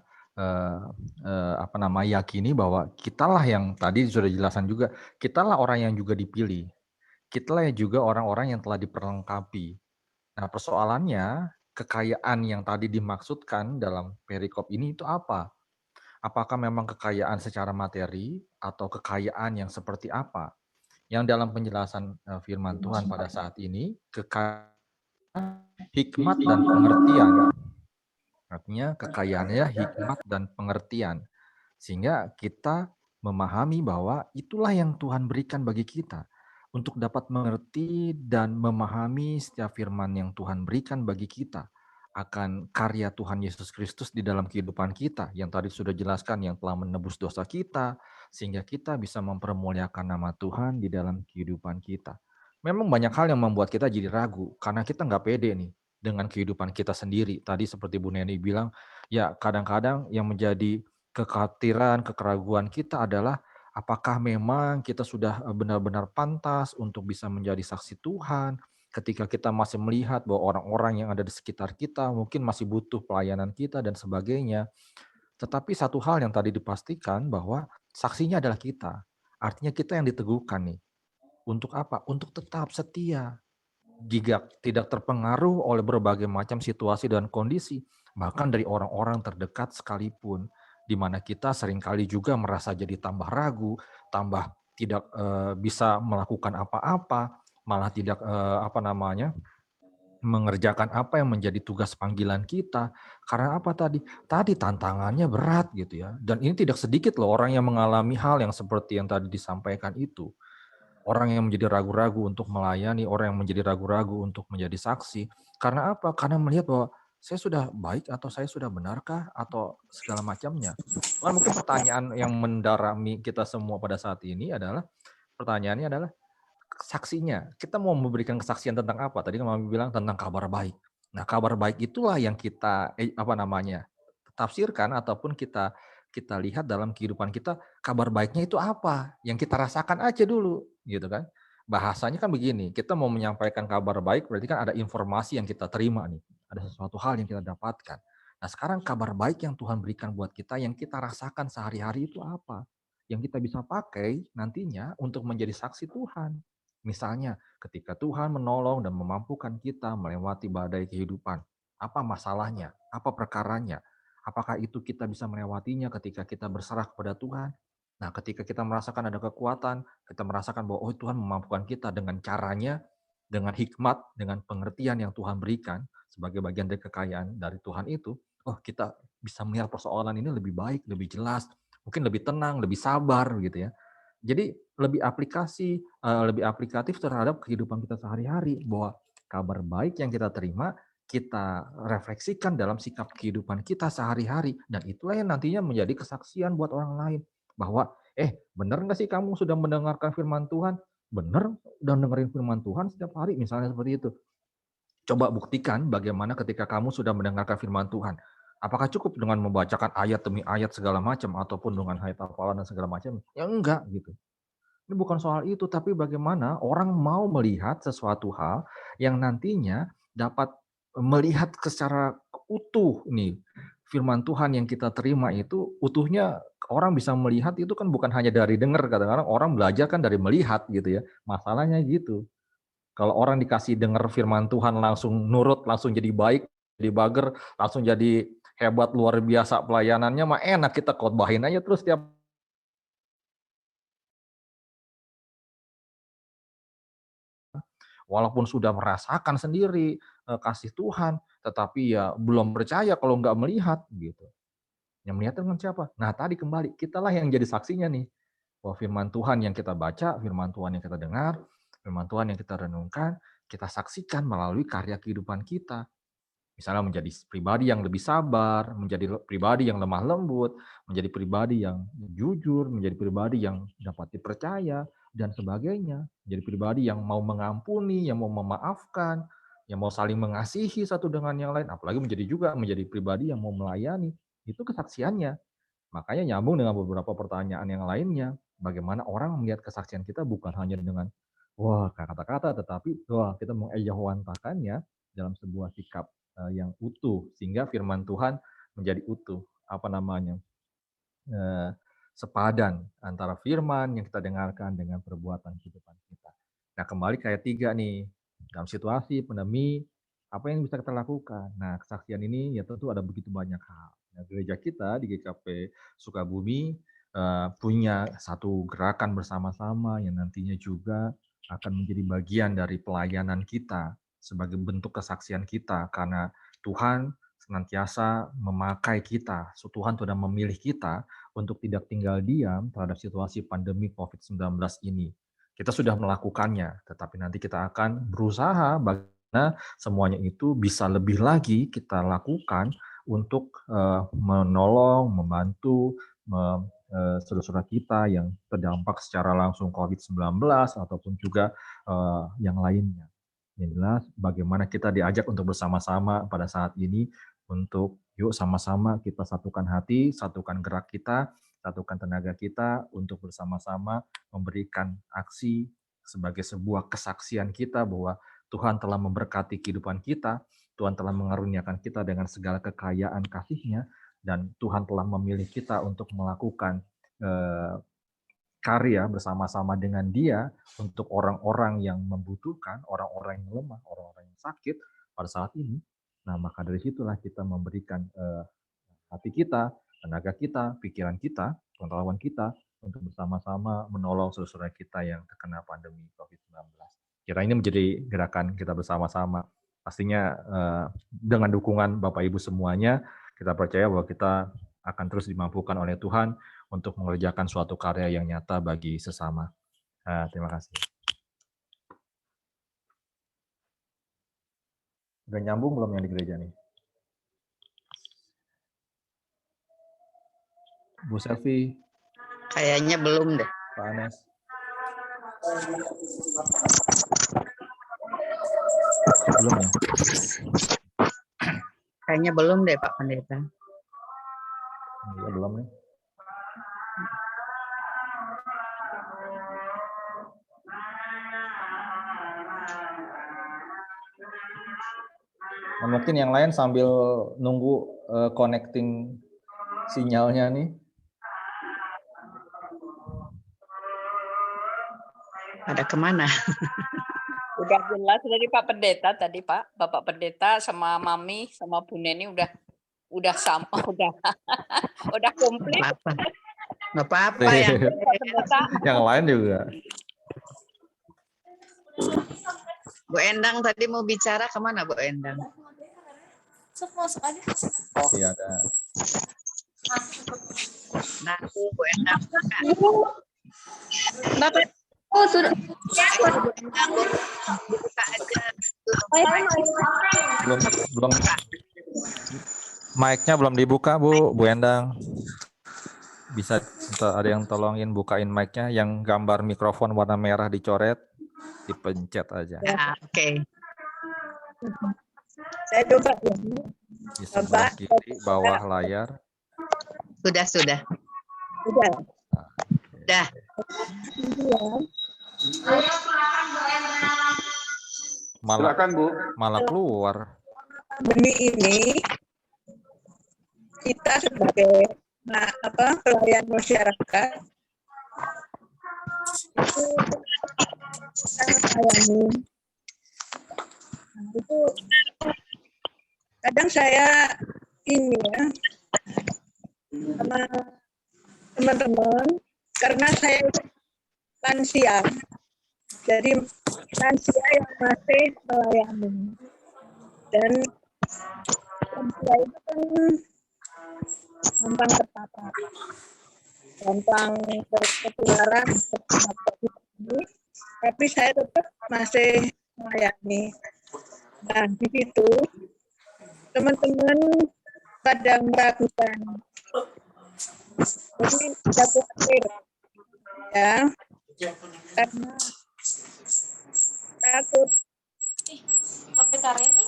yakini bahwa kitalah yang tadi sudah dijelasan juga, kitalah orang yang juga dipilih, kitalah yang juga orang-orang yang telah diperlengkapi. Nah persoalannya kekayaan yang tadi dimaksudkan dalam perikop ini itu apa? Apakah memang kekayaan secara materi atau kekayaan yang seperti apa? Yang dalam penjelasan firman Tuhan pada saat ini kekayaan hikmat dan pengertian. Artinya kekayaannya hikmat dan pengertian. Sehingga kita memahami bahwa itulah yang Tuhan berikan bagi kita. Untuk dapat mengerti dan memahami setiap firman yang Tuhan berikan bagi kita. Akan karya Tuhan Yesus Kristus di dalam kehidupan kita. Yang tadi sudah jelaskan yang telah menebus dosa kita. Sehingga kita bisa mempermuliakan nama Tuhan di dalam kehidupan kita. Memang banyak hal yang membuat kita jadi ragu. Karena kita nggak pede nih dengan kehidupan kita sendiri. Tadi seperti Bu Neni bilang, ya kadang-kadang yang menjadi kekhawatiran, keraguan kita adalah apakah memang kita sudah benar-benar pantas untuk bisa menjadi saksi Tuhan ketika kita masih melihat bahwa orang-orang yang ada di sekitar kita mungkin masih butuh pelayanan kita dan sebagainya. Tetapi satu hal yang tadi dipastikan bahwa saksinya adalah kita. Artinya kita yang diteguhkan nih. Untuk apa? Untuk tetap setia. Jika tidak terpengaruh oleh berbagai macam situasi dan kondisi, bahkan dari orang-orang terdekat sekalipun, di mana kita seringkali juga merasa jadi tambah ragu, tambah tidak bisa melakukan apa-apa, malah tidak mengerjakan apa yang menjadi tugas panggilan kita. Karena apa tadi? Tadi tantangannya berat gitu ya. Dan ini tidak sedikit loh orang yang mengalami hal yang seperti yang tadi disampaikan itu. Orang yang menjadi ragu-ragu untuk melayani, orang yang menjadi ragu-ragu untuk menjadi saksi. Karena apa? Karena melihat bahwa saya sudah baik atau saya sudah benarkah atau segala macamnya. Cuman mungkin pertanyaan yang mendarami kita semua pada saat ini adalah, pertanyaannya adalah saksinya. Kita mau memberikan kesaksian tentang apa? Tadi kan Mami bilang tentang kabar baik. Nah kabar baik itulah yang kita tafsirkan ataupun kita lihat dalam kehidupan kita, kabar baiknya itu apa? Yang kita rasakan aja dulu, gitu kan. Bahasanya kan begini, kita mau menyampaikan kabar baik berarti kan ada informasi yang kita terima nih. Ada sesuatu hal yang kita dapatkan. Nah sekarang kabar baik yang Tuhan berikan buat kita, yang kita rasakan sehari-hari itu apa? Yang kita bisa pakai nantinya untuk menjadi saksi Tuhan. Misalnya ketika Tuhan menolong dan memampukan kita melewati badai kehidupan. Apa masalahnya? Apa perkaranya? Apakah itu kita bisa melewatinya ketika kita berserah kepada Tuhan? Nah, ketika kita merasakan ada kekuatan, kita merasakan bahwa oh Tuhan memampukan kita dengan caranya, dengan hikmat, dengan pengertian yang Tuhan berikan sebagai bagian dari kekayaan dari Tuhan itu, oh kita bisa melihat persoalan ini lebih baik, lebih jelas, mungkin lebih tenang, lebih sabar gitu ya. Jadi lebih aplikatif terhadap kehidupan kita sehari-hari bahwa kabar baik yang kita terima kita refleksikan dalam sikap kehidupan kita sehari-hari. Dan itulah yang nantinya menjadi kesaksian buat orang lain. Bahwa, benar nggak sih kamu sudah mendengarkan firman Tuhan? Benar, dan dengerin firman Tuhan setiap hari, misalnya seperti itu. Coba buktikan bagaimana ketika kamu sudah mendengarkan firman Tuhan. Apakah cukup dengan membacakan ayat demi ayat segala macam ataupun dengan ayat hafalan dan segala macam? Ya enggak gitu. Ini bukan soal itu, tapi bagaimana orang mau melihat sesuatu hal yang nantinya dapat melihat secara utuh nih. Firman Tuhan yang kita terima itu utuhnya orang bisa melihat itu kan bukan hanya dari dengar, kadang-kadang orang belajar kan dari melihat gitu ya. Masalahnya gitu. Kalau orang dikasih dengar firman Tuhan langsung nurut, langsung jadi baik, jadi bager, langsung jadi hebat luar biasa pelayanannya mah enak kita khotbahin aja terus tiap walaupun sudah merasakan sendiri kasih Tuhan, tetapi ya belum percaya kalau nggak melihat gitu. Yang melihat dengan siapa? Nah tadi kembali, kitalah yang jadi saksinya nih. Bahwa firman Tuhan yang kita baca, firman Tuhan yang kita dengar, firman Tuhan yang kita renungkan, kita saksikan melalui karya kehidupan kita. Misalnya menjadi pribadi yang lebih sabar, menjadi pribadi yang lemah lembut, menjadi pribadi yang jujur, menjadi pribadi yang dapat dipercaya, dan sebagainya. Menjadi pribadi yang mau mengampuni, yang mau memaafkan, yang mau saling mengasihi satu dengan yang lain. Apalagi menjadi pribadi yang mau melayani. Itu kesaksiannya. Makanya nyambung dengan beberapa pertanyaan yang lainnya. Bagaimana orang melihat kesaksian kita bukan hanya dengan wah kata-kata, tetapi wah kita mengejawantakannya dalam sebuah sikap yang utuh, sehingga firman Tuhan menjadi utuh, sepadan antara firman yang kita dengarkan dengan perbuatan kehidupan kita. Nah kembali ke ayat 3 nih, dalam situasi pandemi, apa yang bisa kita lakukan? Nah kesaksian ini ya tentu ada begitu banyak hal. Nah, gereja kita di GKP Sukabumi punya satu gerakan bersama-sama yang nantinya juga akan menjadi bagian dari pelayanan kita sebagai bentuk kesaksian kita, karena Tuhan senantiasa memakai kita. Tuhan sudah memilih kita untuk tidak tinggal diam terhadap situasi pandemi COVID-19 ini. Kita sudah melakukannya, tetapi nanti kita akan berusaha bagaimana semuanya itu bisa lebih lagi kita lakukan untuk menolong, membantu saudara-saudara kita yang terdampak secara langsung COVID-19 ataupun juga yang lainnya. Yang jelas bagaimana kita diajak untuk bersama-sama pada saat ini untuk yuk sama-sama kita satukan hati, satukan gerak kita, satukan tenaga kita untuk bersama-sama memberikan aksi sebagai sebuah kesaksian kita bahwa Tuhan telah memberkati kehidupan kita, Tuhan telah mengaruniakan kita dengan segala kekayaan kasih-Nya, dan Tuhan telah memilih kita untuk melakukan karya bersama-sama dengan Dia untuk orang-orang yang membutuhkan, orang-orang yang lemah, orang-orang yang sakit pada saat ini. Nah, maka dari situlah kita memberikan hati kita, tenaga kita, pikiran kita, pengetahuan kita untuk bersama-sama menolong saudara-saudara kita yang terkena pandemi COVID-19. Kira ini menjadi gerakan kita bersama-sama. Pastinya dengan dukungan Bapak Ibu semuanya, kita percaya bahwa kita akan terus dimampukan oleh Tuhan untuk mengerjakan suatu karya yang nyata bagi sesama. Terima kasih. Udah nyambung belum yang di gereja nih? Bu Selvi? Kayaknya belum deh. Pak Anes? Belum ya? Kayaknya belum deh Pak Pendeta. Ya, belum nih. Nah, mungkin yang lain sambil nunggu connecting sinyalnya nih. Ada kemana? Udah jelas dari Pak Pendeta tadi Pak, Bapak Pendeta sama Mami sama Bu Neni udah sama udah komplit. Nggak apa-apa yang lain juga. Bu Endang tadi mau bicara kemana Bu Endang? Masuk aja. Iya ada. Nah, Bu Endang. Bapak sudah. Bu Endang, buka aja. Belum. Mic-nya belum dibuka Bu Endang. Bisa ada yang tolongin bukain mic-nya yang gambar mikrofon warna merah dicoret, dipencet aja. Ya, oke. Saya coba ya. Di sebelah Bapak, kiri bawah layar. Sudah. sudah. Dah. Malah Silakan Bu. malah keluar. Benih ini kita sebagai pelayan masyarakat itu kita melayani. Nah, itu kadang saya ini ya sama teman-teman karena saya itu lansia, jadi lansia yang masih melayani dan lansia itu kan gampang terpapar, gampang tertularan ini, tapi saya tetap masih melayani. Nah, di situ teman-teman pada meragukan, jadi tidak khawatir ya, karena takut. HP Karini.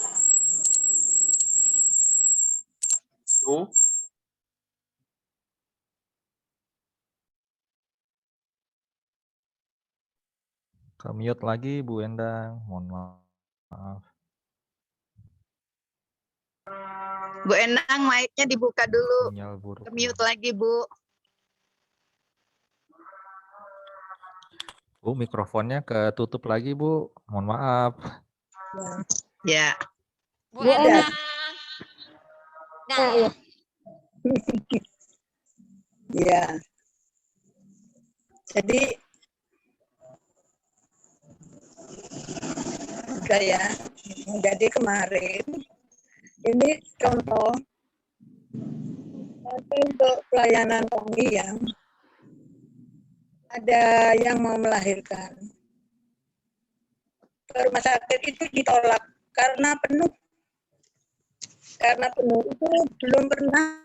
Ke-mute lagi Bu Endang, mohon maaf. Bu Endang, mic-nya dibuka dulu. Sinyal buruk. Mute lagi, Bu. Bu, mikrofonnya ketutup lagi Bu, mohon maaf. Ya. Bu Endang. Nah, ya. Ya. Jadi udah ya. Jadi kemarin ini contoh untuk pelayanan kami yang ada yang mau melahirkan. Ke rumah sakit itu ditolak karena penuh. Karena penuh itu belum pernah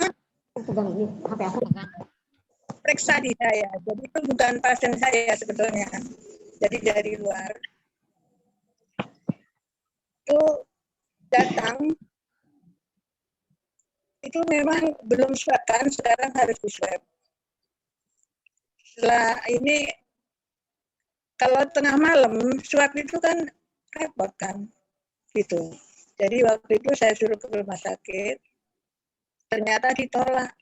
periksa di saya. Jadi itu bukan pasien saya sebetulnya. Jadi dari luar. Itu datang. Itu memang belum swab kan, sekarang harus di swab. Setelah ini, kalau tengah malam, swab itu kan repot kan, gitu. Jadi waktu itu saya suruh ke rumah sakit, ternyata ditolak.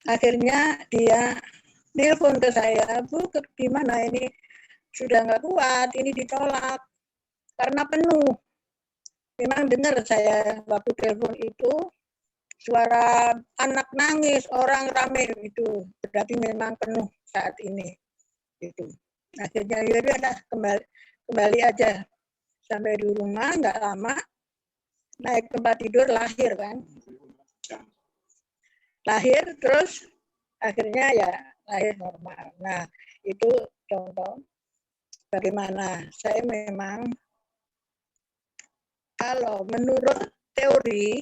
Akhirnya dia nelpon ke saya, Bu, gimana ini sudah nggak kuat, ini ditolak karena penuh. Memang dengar saya waktu telepon itu suara anak nangis, orang rame itu, berarti memang penuh saat ini. Itu. Akhirnya ya udah kembali aja sampai di rumah, nggak lama naik tempat tidur lahir kan. Lahir terus akhirnya ya lahir normal. Nah, itu contoh bagaimana saya memang kalau menurut teori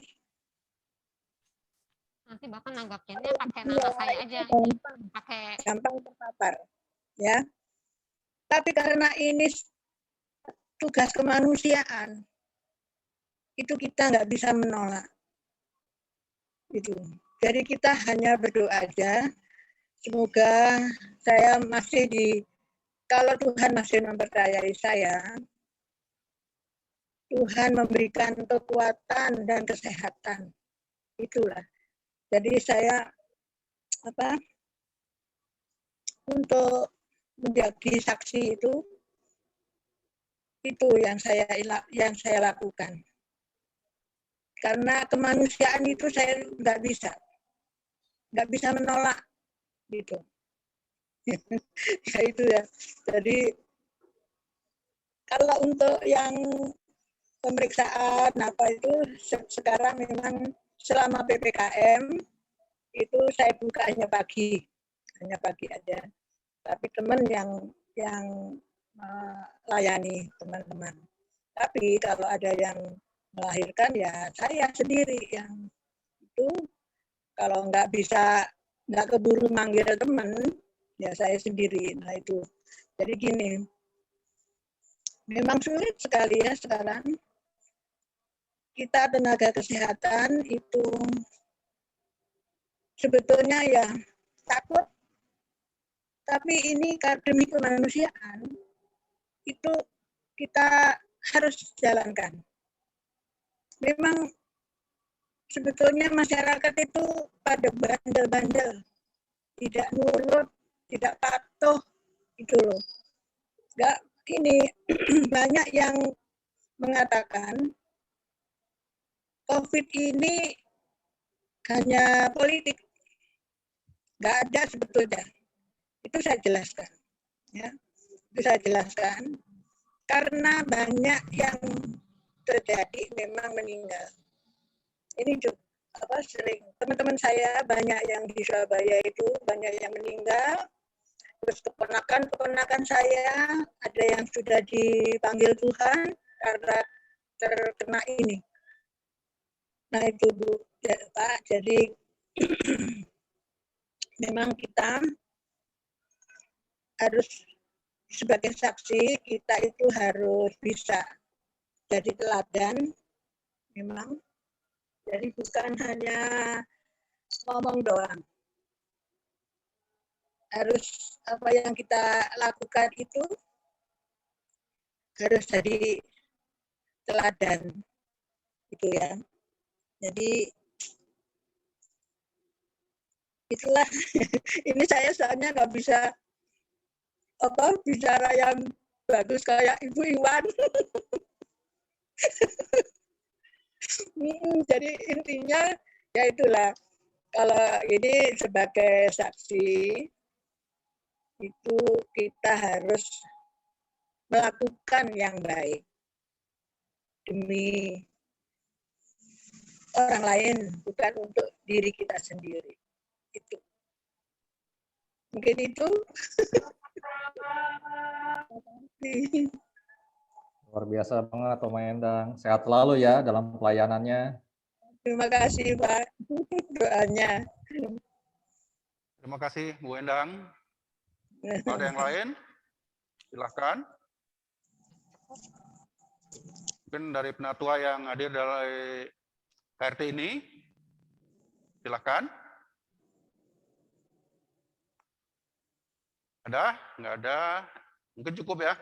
Nanti Bapak nanggapinnya pakai nama saya aja. Pakai gampang terpapar, ya. Tapi karena ini tugas kemanusiaan, itu kita nggak bisa menolak. Itu. Jadi kita hanya berdoa aja. Semoga saya masih kalau Tuhan masih mempercayai saya, Tuhan memberikan kekuatan dan kesehatan. Itulah. Jadi saya untuk menjadi saksi itu yang saya lakukan. Karena kemanusiaan itu saya nggak bisa menolak gitu. Ya itu ya. Jadi kalau untuk yang pemeriksaan itu sekarang memang selama PPKM itu saya buka hanya pagi aja. Tapi teman yang melayani teman-teman. Tapi kalau ada yang melahirkan ya saya sendiri yang itu kalau nggak keburu manggil teman ya saya sendiri. Nah itu. Jadi gini, Memang sulit sekali ya sekarang. Kita tenaga kesehatan itu sebetulnya ya takut, tapi ini demi kemanusiaan itu kita harus jalankan. Memang sebetulnya masyarakat itu pada bandel-bandel, tidak nurut, tidak patuh, itu loh. Nggak, ini banyak yang mengatakan COVID ini hanya politik, nggak ada sebetulnya. Itu saya jelaskan, ya. Itu saya jelaskan karena banyak yang terjadi memang meninggal. Ini juga sering teman-teman saya banyak yang di Surabaya itu banyak yang meninggal. Terus keponakan saya ada yang sudah dipanggil Tuhan karena terkena ini. Nah itu Bu, ya, Pak. Jadi memang kita harus sebagai saksi, kita itu harus bisa jadi teladan, memang. Jadi bukan hanya ngomong doang. Harus apa yang kita lakukan itu harus jadi teladan, gitu ya. Jadi itulah ini saya soalnya nggak bisa bicara yang bagus kayak Ibu Iwan. Jadi intinya ya itulah, kalau ini sebagai saksi itu kita harus melakukan yang baik demi orang lain, bukan untuk diri kita sendiri. Itu mungkin itu. Luar biasa banget Oma Endang. Sehat selalu ya dalam pelayanannya. Terima kasih Pak doanya. Terima kasih Bu Endang. Ada yang lain? Silahkan. Mungkin dari penatua yang hadir dari KRT ini, silahkan. Ada? Nggak ada? Mungkin cukup ya?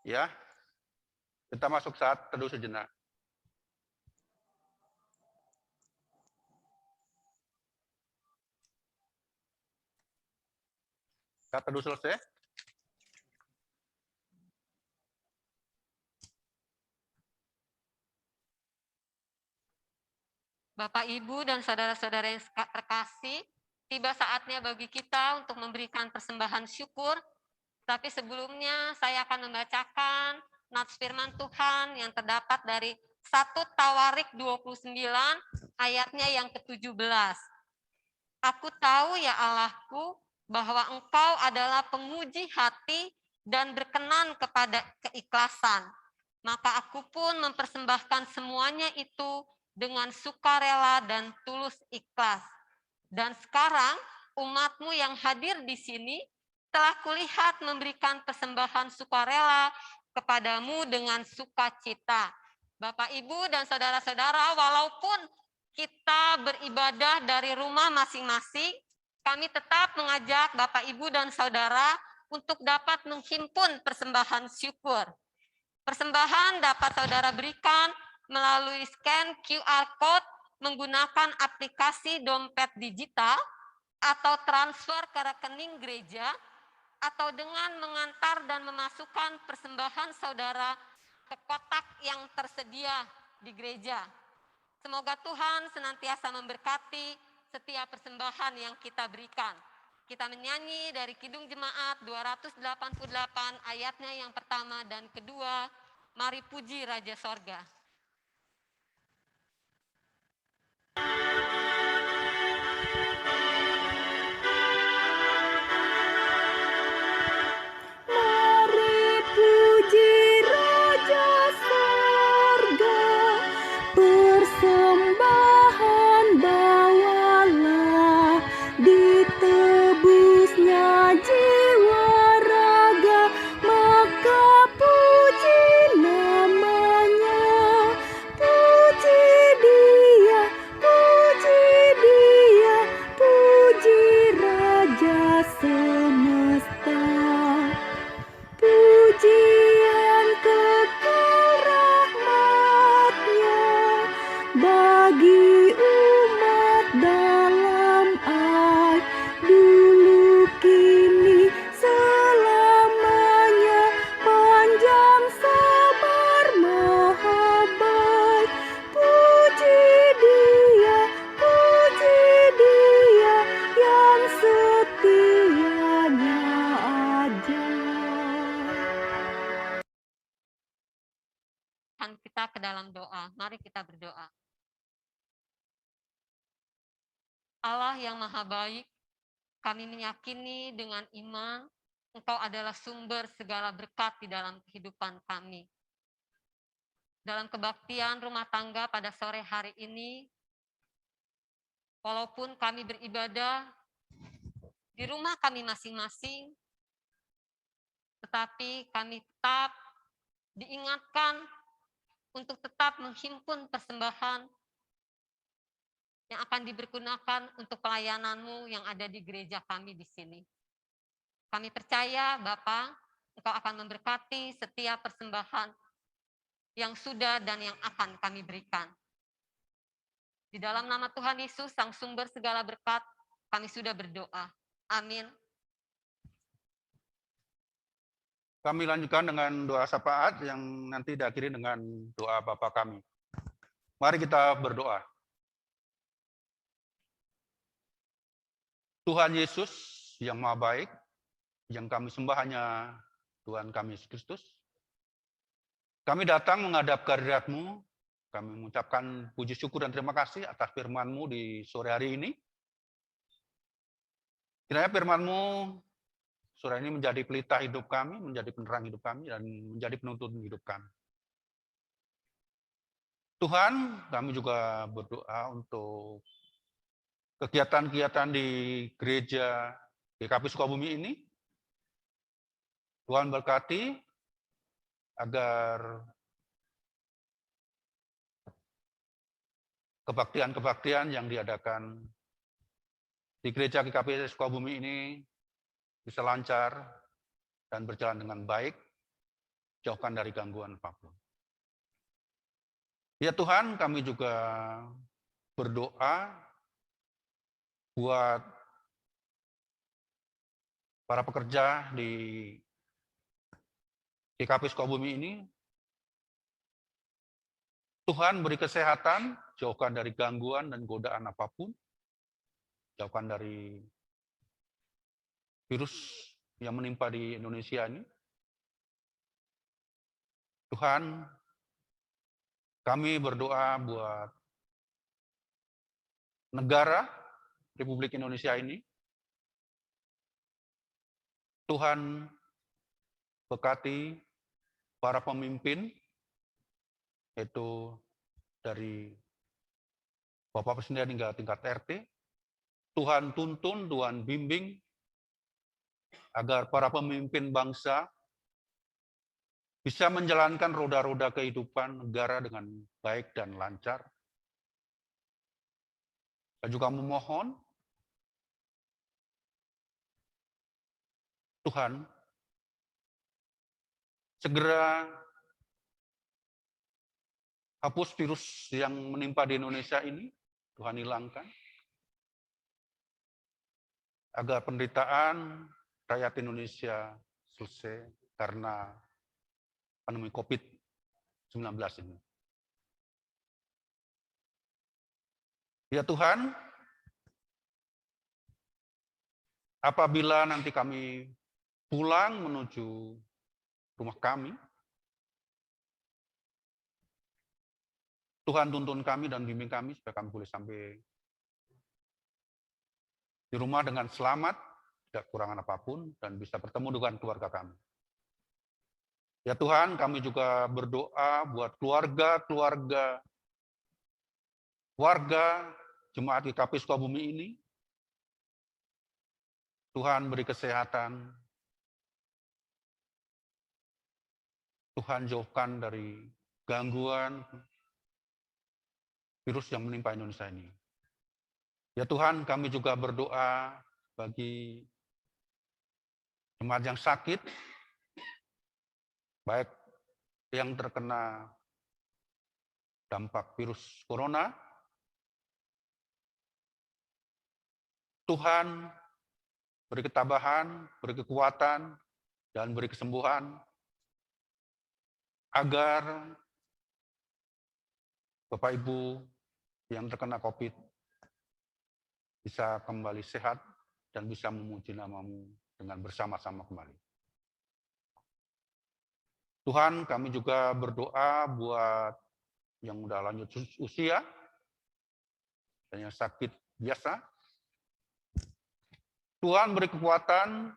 Ya, kita masuk saat teduh sejenak. Saat teduh selesai. Bapak, Ibu, dan saudara-saudara yang terkasih, tiba saatnya bagi kita untuk memberikan persembahan syukur. Tapi sebelumnya saya akan membacakan nats firman Tuhan yang terdapat dari 1 Tawarik 29 ayatnya yang ke-17. Aku tahu ya Allahku bahwa Engkau adalah penguji hati dan berkenan kepada keikhlasan. Maka aku pun mempersembahkan semuanya itu dengan sukarela dan tulus ikhlas. Dan sekarang umatmu yang hadir di sini telah kulihat memberikan persembahan sukarela kepadamu dengan sukacita. Bapak, Ibu, dan saudara-saudara, walaupun kita beribadah dari rumah masing-masing, kami tetap mengajak Bapak, Ibu, dan saudara untuk dapat menghimpun persembahan syukur. Persembahan dapat saudara berikan melalui scan QR Code menggunakan aplikasi dompet digital atau transfer ke rekening gereja, atau dengan mengantar dan memasukkan persembahan saudara ke kotak yang tersedia di gereja. Semoga Tuhan senantiasa memberkati setiap persembahan yang kita berikan. Kita menyanyi dari Kidung Jemaat 288 ayatnya yang pertama dan kedua, Mari Puji Raja Sorga. Persembahan bawalah, ditebusnya jiwa Mari kita berdoa. Allah yang maha baik, kami meyakini dengan iman Engkau adalah sumber segala berkat di dalam kehidupan kami. Dalam kebaktian rumah tangga pada sore hari ini, walaupun kami beribadah di rumah kami masing-masing, tetapi kami tetap diingatkan untuk tetap menghimpun persembahan yang akan dipergunakan untuk pelayanan-Mu yang ada di gereja kami di sini. Kami percaya, Bapa, Engkau akan memberkati setiap persembahan yang sudah dan yang akan kami berikan. Di dalam nama Tuhan Yesus, Sang Sumber segala berkat, kami sudah berdoa. Amin. Kami lanjutkan dengan doa syafaat yang nanti diakhiri dengan doa Bapa kami. Mari kita berdoa. Tuhan Yesus yang Maha Baik, yang kami sembah hanya Tuhan kami Yesus Kristus. Kami datang menghadap kehadirat-Mu, kami mengucapkan puji syukur dan terima kasih atas firman-Mu di sore hari ini. Kiranya firman-Mu sore ini menjadi pelita hidup kami, menjadi penerang hidup kami, dan menjadi penuntun hidup kami. Tuhan, kami juga berdoa untuk kegiatan-kegiatan di gereja GKP Sukabumi ini. Tuhan berkati agar kebaktian-kebaktian yang diadakan di gereja GKP Sukabumi ini bisa lancar dan berjalan dengan baik, jauhkan dari gangguan apapun. Ya Tuhan, kami juga berdoa buat para pekerja di GKP Sukabumi ini. Tuhan beri kesehatan, jauhkan dari gangguan dan godaan apapun, jauhkan dari virus yang menimpa di Indonesia ini. Tuhan, kami berdoa buat negara Republik Indonesia ini. Tuhan berkati para pemimpin, yaitu dari Bapak Presiden hingga tingkat RT. Tuhan tuntun, Tuhan bimbing, agar para pemimpin bangsa bisa menjalankan roda-roda kehidupan negara dengan baik dan lancar. Saya juga memohon Tuhan segera hapus virus yang menimpa di Indonesia ini, Tuhan hilangkan. Agar penderitaan rakyat Indonesia selesai karena pandemi COVID-19 ini. Ya Tuhan, apabila nanti kami pulang menuju rumah kami, Tuhan tuntun kami dan bimbing kami supaya kami boleh sampai di rumah dengan selamat, tidak kekurangan apapun, dan bisa bertemu dengan keluarga kami. Ya Tuhan, kami juga berdoa buat keluarga jemaat GKP Sukabumi ini. Tuhan beri kesehatan. Tuhan jauhkan dari gangguan virus yang menimpa Indonesia ini. Ya Tuhan, kami juga berdoa bagi jemaat yang sakit, baik yang terkena dampak virus corona. Tuhan beri ketabahan, beri kekuatan, dan beri kesembuhan agar Bapak Ibu yang terkena COVID bisa kembali sehat dan bisa memuji nama-Mu dengan bersama-sama kembali. Tuhan, kami juga berdoa buat yang udah lanjut usia, dan yang sakit biasa. Tuhan beri kekuatan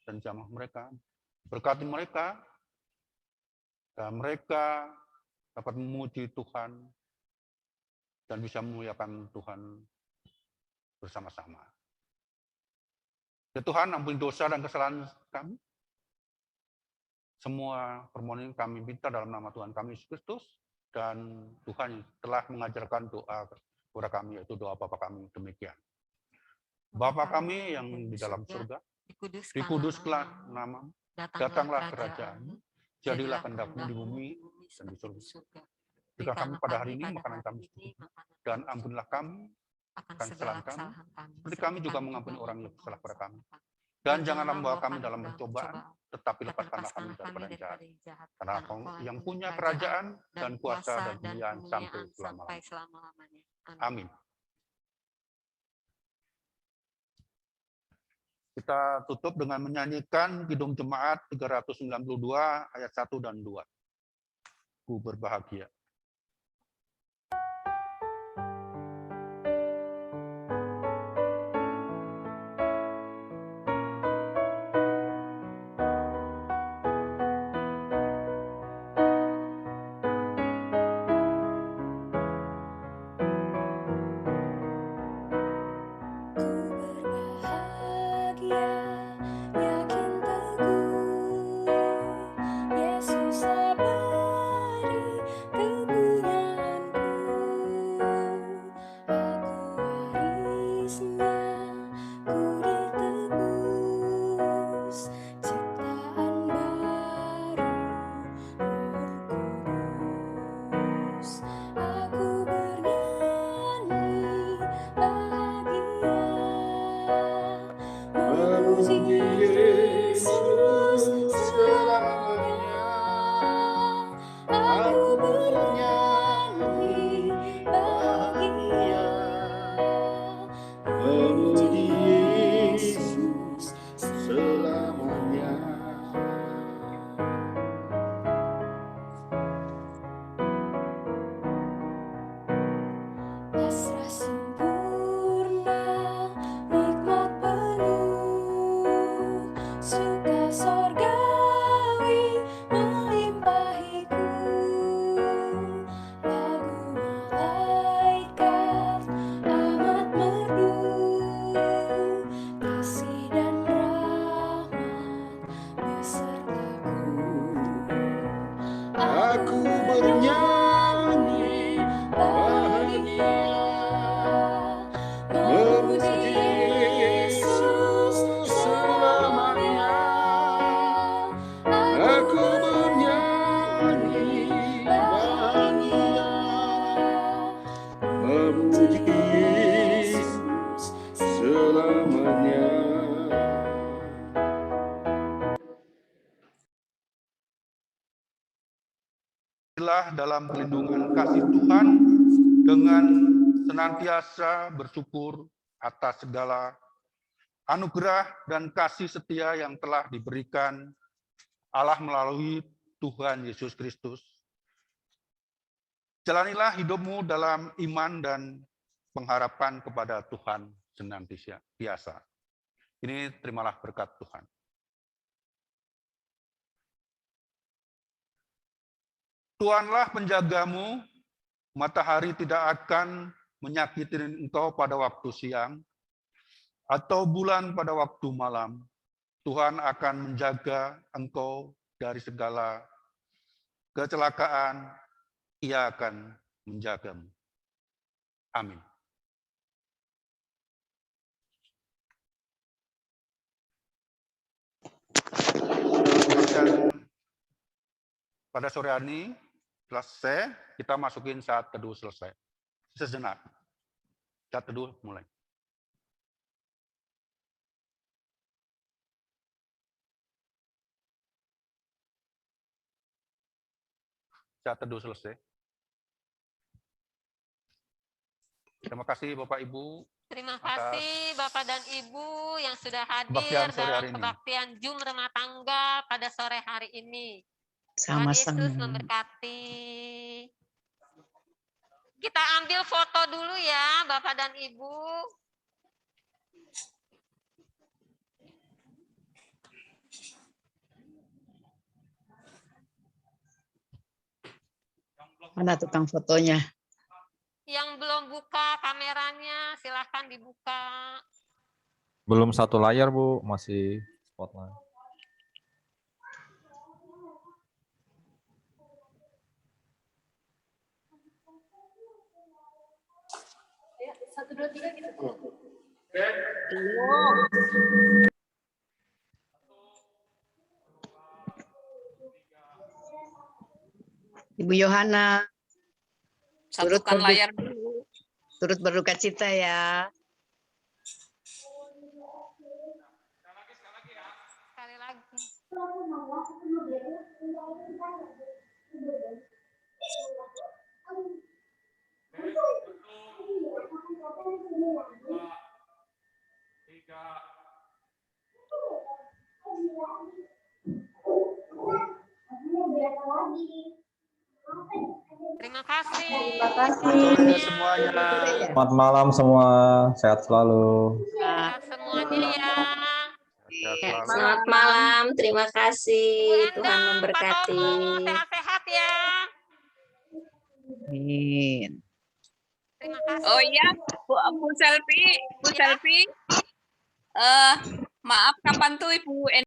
dan jamah mereka, berkati mereka, dan mereka dapat memuji Tuhan dan bisa memuliakan Tuhan bersama-sama. Ya Tuhan, ampuni dosa dan kesalahan kami. Semua permohonan kami minta dalam nama Tuhan kami Yesus Kristus, dan Tuhan telah mengajarkan doa kepada kami, yaitu doa Bapa kami demikian. Bapa kami yang di dalam surga, dikuduskanlah namamu, datanglah kerajaan-Mu, jadilah kehendak-Mu di bumi dan di surga. Berikan kami pada hari ini makanan kami secukupnya, dan ampunilah kami akan kesalahan kami, seperti kami juga mengampuni orang yang bersalah pada kami. Dan janganlah membawa kami dalam pencobaan, tetapi lepaskanlah kami daripada yang jahat. Karena Engkau yang punya kerajaan dan kuasa dan kemuliaan sampai selama-lamanya. Amin. Kita tutup dengan menyanyikan Kidung Jemaat 392 ayat 1 dan 2. Ku berbahagia. Dalam perlindungan kasih Tuhan dengan senantiasa bersyukur atas segala anugerah dan kasih setia yang telah diberikan Allah melalui Tuhan Yesus Kristus. Jalanilah hidupmu dalam iman dan pengharapan kepada Tuhan senantiasa. Ini terimalah berkat Tuhan. Tuhanlah penjagamu, matahari tidak akan menyakiti engkau pada waktu siang, atau bulan pada waktu malam. Tuhan akan menjaga engkau dari segala kecelakaan, Ia akan menjagamu. Amin. Dan pada sore hari ini, selesai, kita masukin saat teduh selesai. Sejenak. Saat teduh mulai. Saat teduh selesai. Terima kasih Bapak Ibu. Terima kasih Bapak dan Ibu yang sudah hadir dalam kebaktian Zoom Rumah Tangga pada sore hari ini. Tuhan Yesus memberkati. Kita ambil foto dulu ya, Bapak dan Ibu. Mana tukang fotonya? Yang belum buka kameranya, silahkan dibuka. Belum satu layar, Bu, masih spotlight. Satu, dua, tiga kita. Ibu Yohana, Satukan layar dulu. turut berduka cita ya. Sekali lagi. Terima kasih. Semuanya. Selamat malam semua, sehat selalu. Sehat semuanya ya. Sehat Ya, selalu. selamat malam. Terima kasih. Bu Tuhan Endang, Pak memberkati. Tomo, sehat-sehat ya. Amin. Terima kasih. Oh iya, Bu Selvi, Ya. maaf kapan tuh Ibu